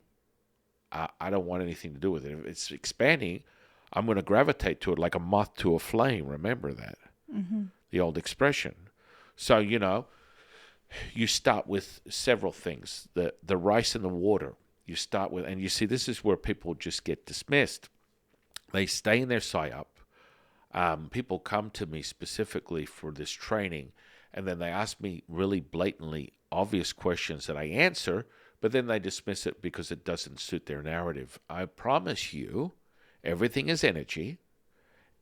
I don't want anything to do with it. If it's expanding, I'm going to gravitate to it like a moth to a flame. Remember that. The old expression. So, you start with several things. The rice and the water. You start with, and you see, this is where people just get dismissed. They stay in their psyop. People come to me specifically for this training, and then they ask me really blatantly obvious questions that I answer, but then they dismiss it because it doesn't suit their narrative. I promise you, everything is energy,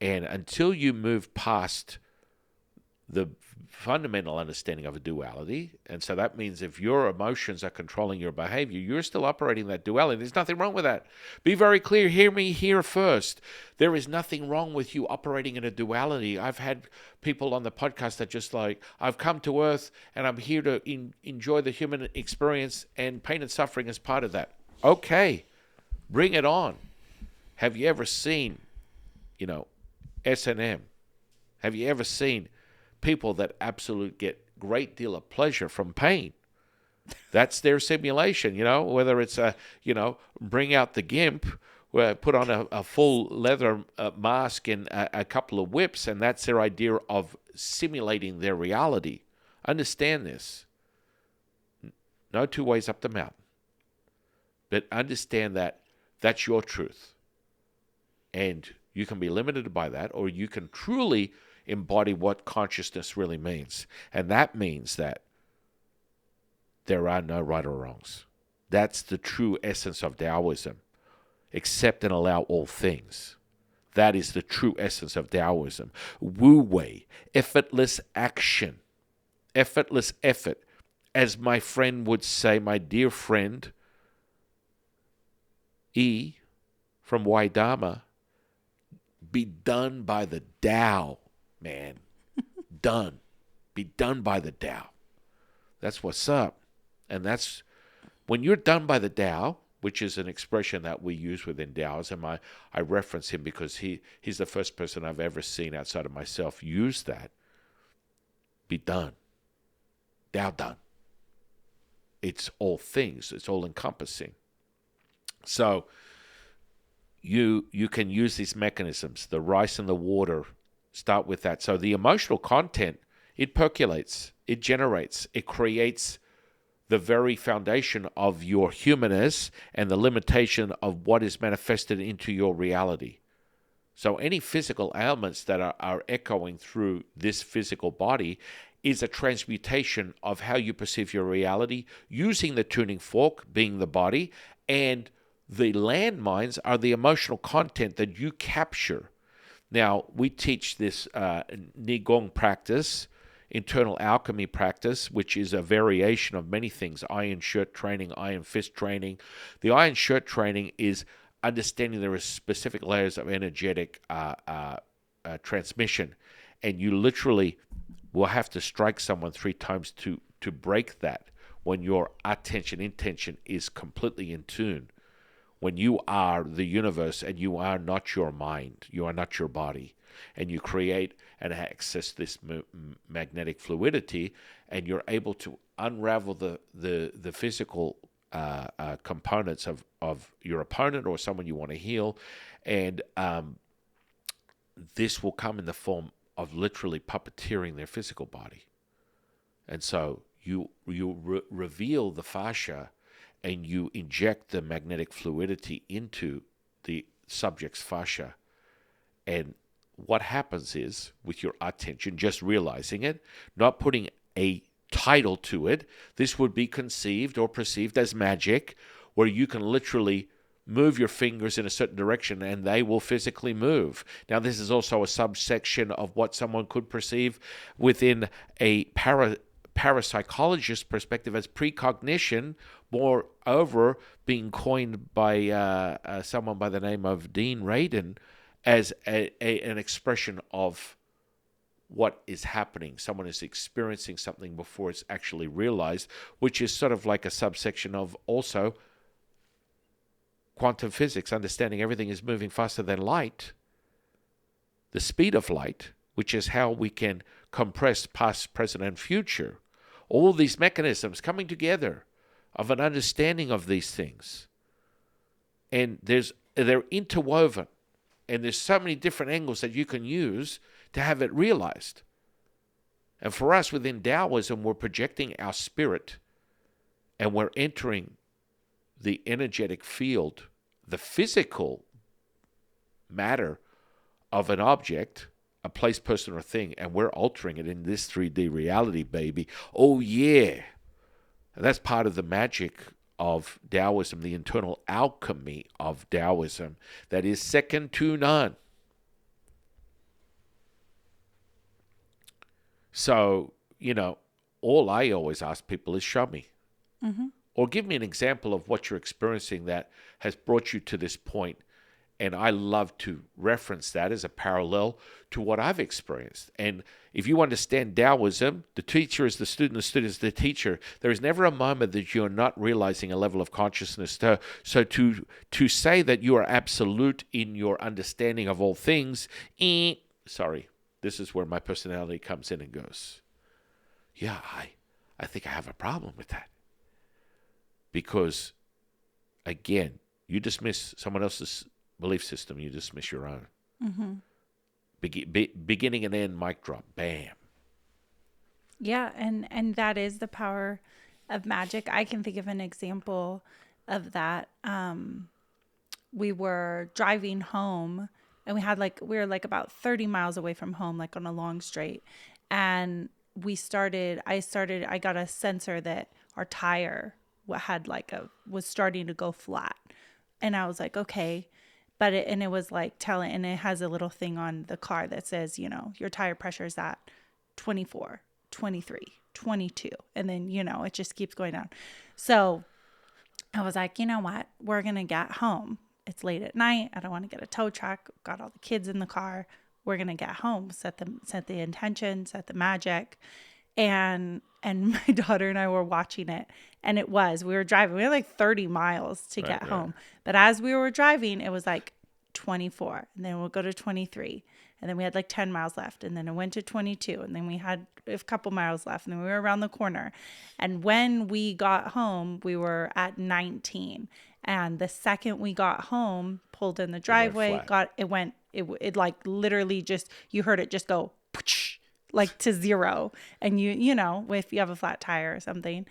and until you move past the fundamental understanding of a duality, and so that means if your emotions are controlling your behavior, you're still operating that duality. There's nothing wrong with that. Be very clear. Hear me here first. There is nothing wrong with you operating in a duality. I've had people on the podcast that just like, I've come to Earth and I'm here to enjoy the human experience, and pain and suffering is part of that. Okay, bring it on. Have you ever seen, S&M? Have you ever seen people that absolutely get great deal of pleasure from pain? That's their simulation, whether it's bring out the gimp, put on a full leather mask and a couple of whips, and that's their idea of simulating their reality. Understand this. No two ways up the mountain. But understand that that's your truth. And you can be limited by that, or you can truly embody what consciousness really means. And that means that there are no right or wrongs. That's the true essence of Taoism. Accept and allow all things. That is the true essence of Taoism. Wu Wei, effortless action. Effortless effort. As my friend would say, my dear friend, E from Waidama, be done by the Tao, man. Done. Be done by the Tao. That's what's up. And that's when you're done by the Tao, which is an expression that we use within Taoism. I reference him because he's the first person I've ever seen outside of myself use that. Be done. Tao done. It's all things. It's all encompassing. So you can use these mechanisms, the rice and the water. Start with that. So the emotional content, it percolates, it generates, it creates the very foundation of your humanness and the limitation of what is manifested into your reality. So any physical ailments that are echoing through this physical body is a transmutation of how you perceive your reality using the tuning fork, being the body, and the landmines are the emotional content that you capture. Now, we teach this Nigong practice, internal alchemy practice, which is a variation of many things, iron shirt training, iron fist training. The iron shirt training is understanding there are specific layers of energetic transmission, and you literally will have to strike someone 3 times to break that when your attention, intention is completely in tune. When you are the universe and you are not your mind, you are not your body, and you create and access this magnetic fluidity, and you're able to unravel the physical components of your opponent or someone you want to heal, and this will come in the form of literally puppeteering their physical body. And so you reveal the fascia, and you inject the magnetic fluidity into the subject's fascia. And what happens is, with your attention, just realizing it, not putting a title to it, this would be conceived or perceived as magic, where you can literally move your fingers in a certain direction and they will physically move. Now, this is also a subsection of what someone could perceive within a parapsychologist perspective as precognition, moreover being coined by someone by the name of Dean Radin as an expression of what is happening. Someone is experiencing something before it's actually realized, which is sort of like a subsection of also quantum physics, understanding everything is moving faster than light, the speed of light, which is how we can compress past, present, and future. All these mechanisms coming together of an understanding of these things. And they're interwoven. And there's so many different angles that you can use to have it realized. And for us within Taoism, we're projecting our spirit and we're entering the energetic field, the physical matter of an object, a place, person, or thing, and we're altering it in this 3D reality, baby. Oh, yeah. And that's part of the magic of Taoism, the internal alchemy of Taoism that is second to none. So, all I always ask people is show me. Mm-hmm. Or give me an example of what you're experiencing that has brought you to this point. And I love to reference that as a parallel to what I've experienced. And if you understand Taoism, the teacher is the student is the teacher. There is never a moment that you're not realizing a level of consciousness. So to say that you are absolute in your understanding of all things, this is where my personality comes in and goes, yeah, I think I have a problem with that. Because, again, you dismiss someone else's belief system, you dismiss your own. Mm-hmm. Beginning and end, mic drop, bam. Yeah, and that is the power of magic. I can think of an example of that. We were driving home, and we were like about 30 miles away from home, like on a long straight. And I got a sensor that our tire was starting to go flat. And I was like, okay. It was like telling, and it has a little thing on the car that says, your tire pressure is at 24, 23, 22. And then, it just keeps going down. So I was like, you know what? We're going to get home. It's late at night. I don't want to get a tow truck. Got all the kids in the car. We're going to get home, set the intention, set the magic. And my daughter and I were watching it, and we were driving. We had like 30 miles to get home. But as we were driving, it was like 24, and then we'll go to 23. And then we had like 10 miles left, and then it went to 22, and then we had a couple miles left, and then we were around the corner. And when we got home, we were at 19. And the second we got home, pulled in the driveway, it like literally just, you heard it just go like to zero. And if you have a flat tire or something.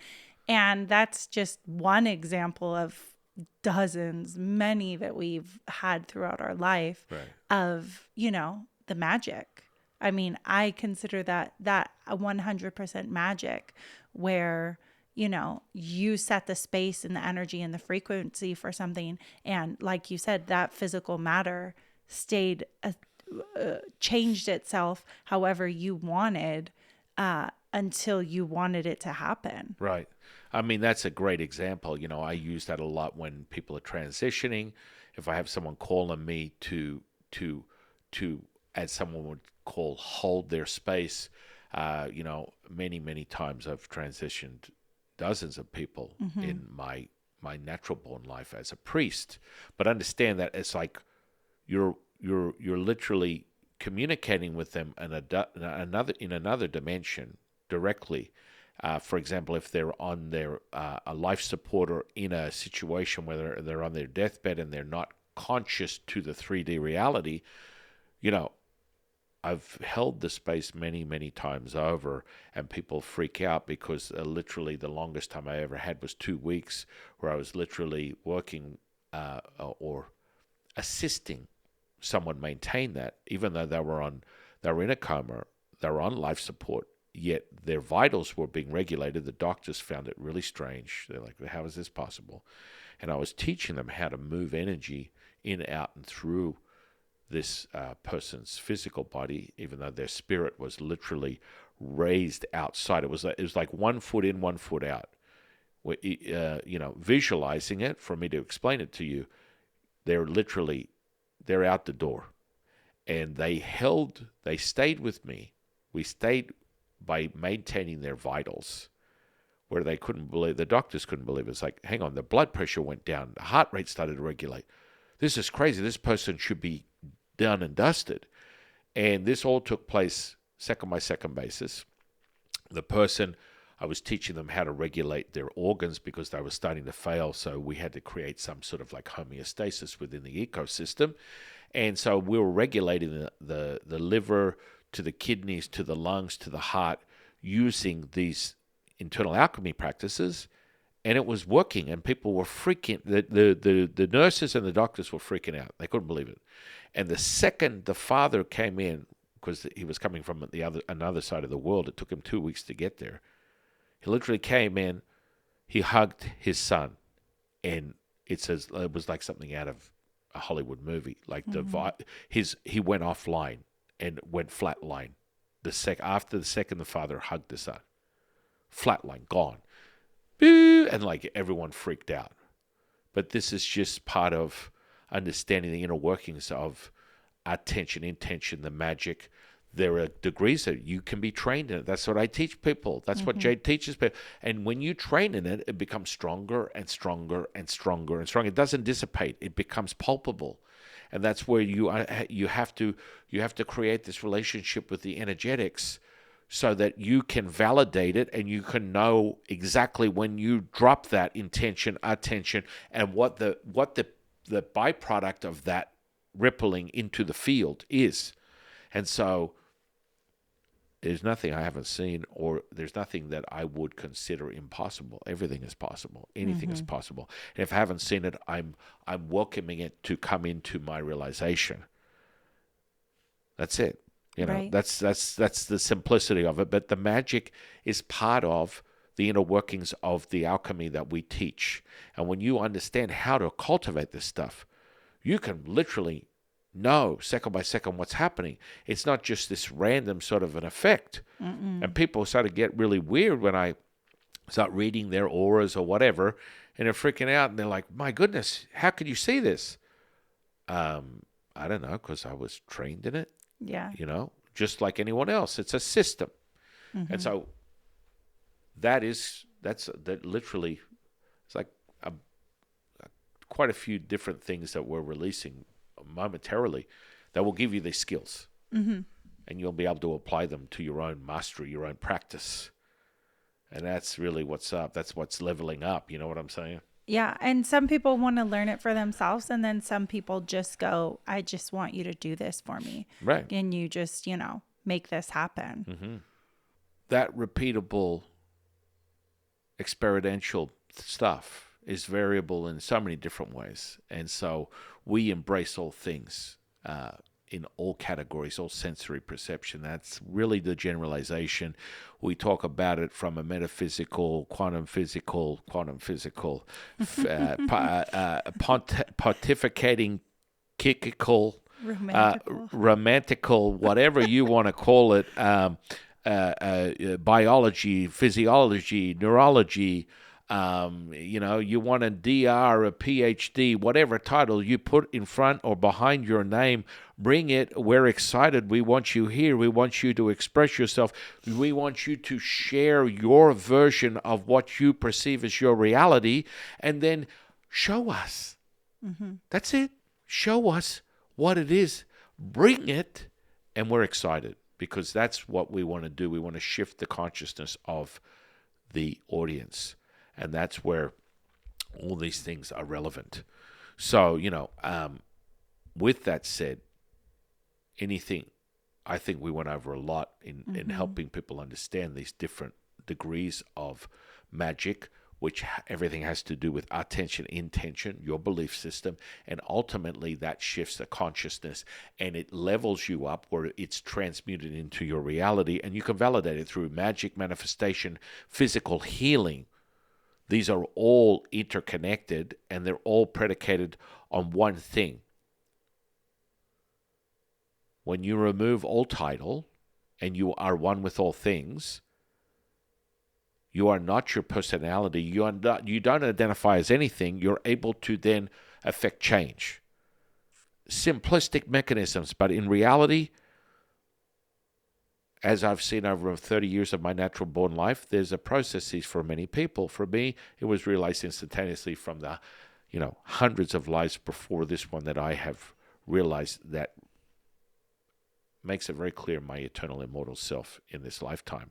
And that's just one example of dozens, many that we've had throughout our life of, the magic. I mean, I consider that a 100% magic where, you set the space and the energy and the frequency for something. And like you said, that physical matter stayed, changed itself however you wanted until you wanted it to happen. Right. I mean, that's a great example. I use that a lot when people are transitioning. If I have someone calling me to as someone would call, hold their space, many, many times I've transitioned dozens of people in my natural born life as a priest. But understand that it's like you're literally communicating with them in another dimension directly. For example, if they're on their a life support or in a situation where they're on their deathbed and they're not conscious to the 3D reality, I've held the space many, many times over, and people freak out because literally the longest time I ever had was 2 weeks, where I was literally working or assisting someone maintain that, even though they were in a coma, they were on life support, yet their vitals were being regulated. The doctors found it really strange. They're like, how is this possible? And I was teaching them how to move energy in, out, and through this person's physical body, even though their spirit was literally raised outside. It was like 1 foot in, 1 foot out. Visualizing it, for me to explain it to you, they're out the door. And they stayed with me. We stayed by maintaining their vitals, where they couldn't believe, the doctors couldn't believe it. It's like, hang on, the blood pressure went down, the heart rate started to regulate. This is crazy. This person should be done and dusted. And this all took place second by second basis. The person, I was teaching them how to regulate their organs because they were starting to fail. So we had to create some sort of like homeostasis within the ecosystem. And so we were regulating the liver to the kidneys, to the lungs, to the heart, using these internal alchemy practices. And it was working, and people were freaking, the nurses and the doctors were freaking out. They couldn't believe it. And the second the father came in, because he was coming from another side of the world, it took him 2 weeks to get there. He literally came in, he hugged his son, and it was like something out of a Hollywood movie. Like he went offline and went flatline. After the second the father hugged the son, flatline, gone. And like everyone freaked out. But this is just part of understanding the inner workings of attention, intention, the magic. There are degrees that you can be trained in it. That's what I teach people. That's what Jade teaches people. And when you train in it, it becomes stronger and stronger and stronger and stronger. It doesn't dissipate. It becomes palpable. And that's where you have to create this relationship with the energetics, so that you can validate it and you can know exactly when you drop that intention, attention, and what the byproduct of that rippling into the field is. And so there's nothing I haven't seen, or there's nothing that I would consider impossible. Everything is possible. Anything is possible. And if I haven't seen it, I'm welcoming it to come into my realization. That's it. Right. That's the simplicity of it. But the magic is part of the inner workings of the alchemy that we teach. And when you understand how to cultivate this stuff, you can literally know second by second what's happening. It's not just this random sort of an effect. And people start to get really weird when I start reading their auras or whatever, and they're freaking out, and they're like, my goodness, how could you see this? I don't know, because I was trained in it. Yeah. Just like anyone else. It's a system. And so that's literally, it's like quite a few different things that we're releasing momentarily that will give you these skills. And you'll be able to apply them to your own mastery, your own practice. And that's really what's up. That's what's leveling up. You know what I'm saying? Yeah. And some people want to learn it for themselves. And then some people just go, I just want you to do this for me. Right. And you just, make this happen. That repeatable experiential stuff is variable in so many different ways. And so we embrace all things in all categories, all sensory perception. That's really the generalization. We talk about it from a metaphysical, quantum physical, pontificating, kickical, romantical, whatever you want to call it, biology, physiology, neurology. You want a DR, a PhD, whatever title you put in front or behind your name, bring it. We're excited. We want you here. We want you to express yourself. We want you to share your version of what you perceive as your reality, and then show us. That's it. Show us what it is. Bring it, and we're excited, because that's what we want to do. We want to shift the consciousness of the audience. And that's where all these things are relevant. So, with that said, I think we went over a lot in helping people understand these different degrees of magic, which everything has to do with attention, intention, your belief system, and ultimately that shifts the consciousness and it levels you up where it's transmuted into your reality, and you can validate it through magic, manifestation, physical healing. These are all interconnected, and they're all predicated on one thing. When you remove all title and you are one with all things, you are not your personality. You don't identify as anything. You're able to then affect change. Simplistic mechanisms, but in reality, as I've seen over 30 years of my natural born life, there's a process for many people. For me, it was realized instantaneously from the, hundreds of lives before this one that I have realized that makes it very clear my eternal immortal self in this lifetime.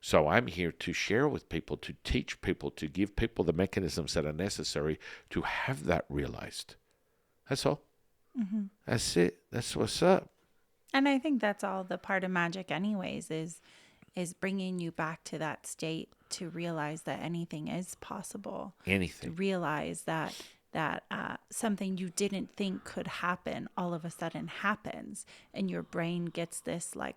So I'm here to share with people, to teach people, to give people the mechanisms that are necessary to have that realized. That's all. Mm-hmm. That's it. That's what's up. And I think that's all the part of magic anyways, is bringing you back to that state to realize that anything is possible. Anything. To realize that something you didn't think could happen all of a sudden happens, and your brain gets this like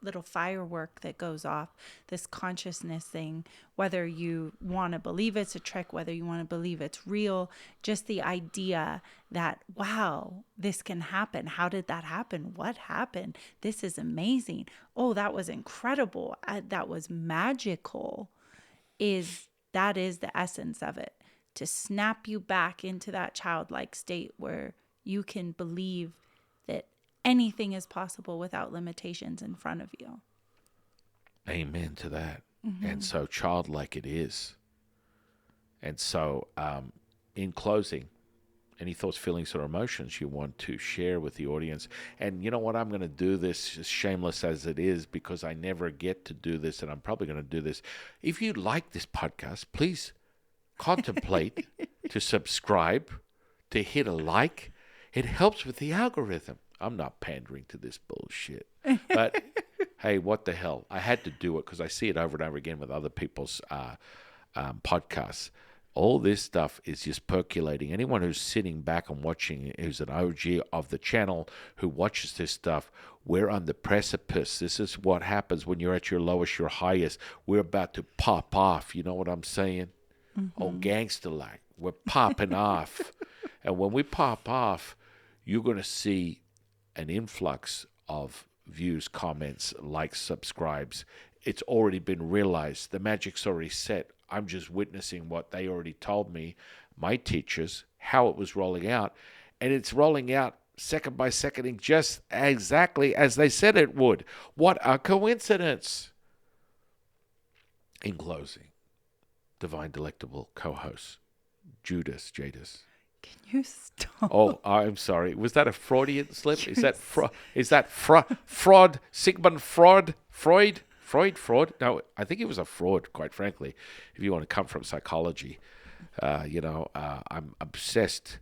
little firework that goes off, this consciousness thing, whether you want to believe it's a trick, whether you want to believe it's real, just the idea that, wow, this can happen. How did that happen? What happened? This is amazing. Oh, that was incredible. That was magical. That is the essence of it, to snap you back into that childlike state where you can believe that anything is possible without limitations in front of you. Amen to that. Mm-hmm. And so childlike it is. And so in closing, any thoughts, feelings, or emotions you want to share with the audience? And you know what? I'm going to do this, as shameless as it is, because I never get to do this, and I'm probably going to do this. If you like this podcast, please contemplate to subscribe, to hit a like. It helps with the algorithm. I'm not pandering to this bullshit. But, hey, what the hell? I had to do it because I see it over and over again with other people's podcasts. All this stuff is just percolating. Anyone who's sitting back and watching, who's an OG of the channel, who watches this stuff, we're on the precipice. This is what happens when you're at your lowest, your highest. We're about to pop off. You know what I'm saying? Mm-hmm. Oh, gangster-like. We're popping off. And when we pop off, you're going to see an influx of views, comments, likes, subscribes. It's already been realized. The magic's already set. I'm just witnessing what they already told me, my teachers, how it was rolling out. And it's rolling out second by second, just exactly as they said it would. What a coincidence. In closing, Divine Delectable co-host, Jadis. Can you stop? Oh, I'm sorry. Was that a Freudian slip? Is that fraud? Sigmund Freud? No, I think it was a fraud, quite frankly, if you want to come from psychology. I'm obsessed.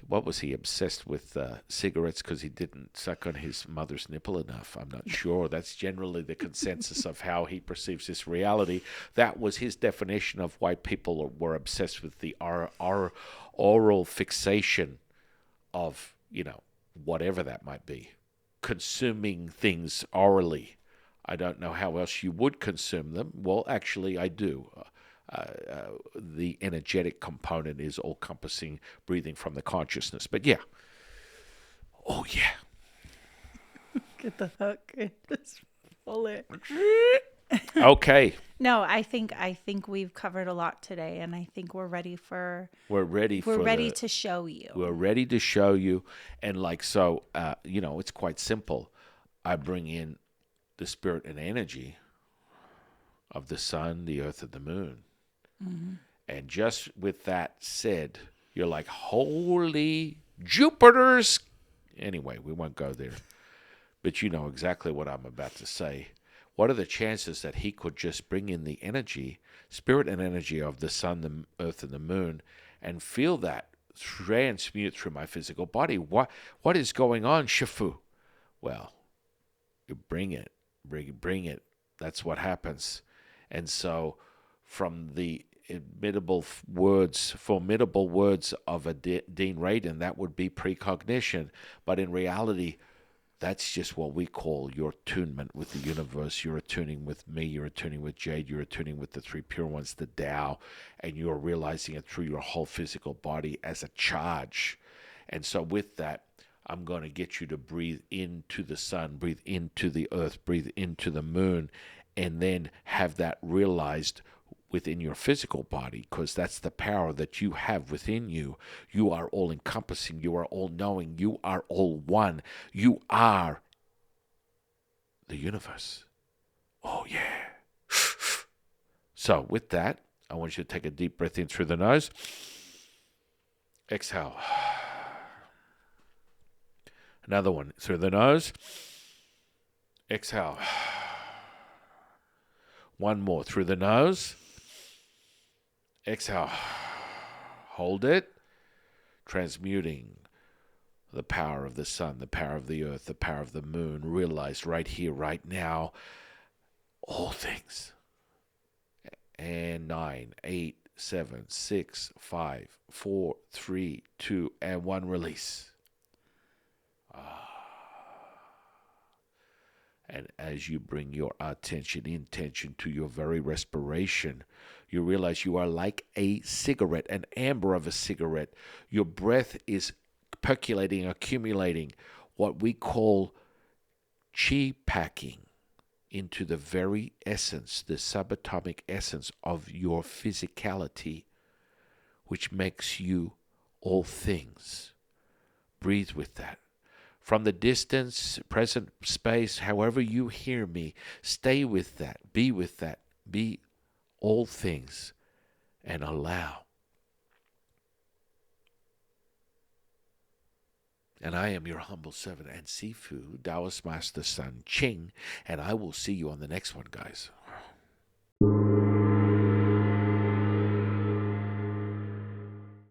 What was he obsessed with? Cigarettes because he didn't suck on his mother's nipple enough. I'm not sure. That's generally the consensus of how he perceives this reality. That was his definition of why people were obsessed with the oral fixation of, whatever that might be. Consuming things orally. I don't know how else you would consume them. Well, actually, I do. The energetic component is all-encompassing, breathing from the consciousness. But yeah. Oh, yeah. Get the hook and just pull it. Okay. No, I think we've covered a lot today, and I think we're ready to show you. We're ready to show you. And it's quite simple. I bring in the spirit and energy of the sun, the earth, and the moon. Mm-hmm. And just with that said, you're like, holy Jupiters. Anyway, we won't go there. But you know exactly what I'm about to say. What are the chances that he could just bring in the energy, spirit and energy of the sun, the earth, and the moon, and feel that transmute through my physical body? What is going on, Shifu? Well, you bring it. That's what happens. And so from the formidable words of a Dean Radin, that would be precognition. But in reality, That's just what we call your attunement with the universe. You're attuning with me. You're attuning with Jade. You're attuning with the three pure ones, the Tao. And you're realizing it through your whole physical body as a charge. And so with that, I'm going to get you to breathe into the sun, breathe into the earth, breathe into the moon, and then have that realized within your physical body, because that's the power that you have within you. You are all encompassing. You are all knowing. You are all one. You are the universe. Oh, yeah. So with that, I want you to take a deep breath in through the nose. Exhale. Another one through the nose. Exhale. One more through the nose. Exhale. Hold it. Transmuting the power of the sun, the power of the earth, the power of the moon, realized right here, right now, all things. And 9, 8, 7, 6, 5, 4, 3, 2, and 1, release. And as you bring your attention, intention to your very respiration, you realize you are like a cigarette, an amber of a cigarette. Your breath is percolating, accumulating, what we call chi packing into the very essence, the subatomic essence of your physicality, which makes you all things. Breathe with that. From the distance, present space, however you hear me, stay with that, be all things, and allow. And I am your humble servant and Sifu, Taoist Master Sun Qing, and I will see you on the next one, guys.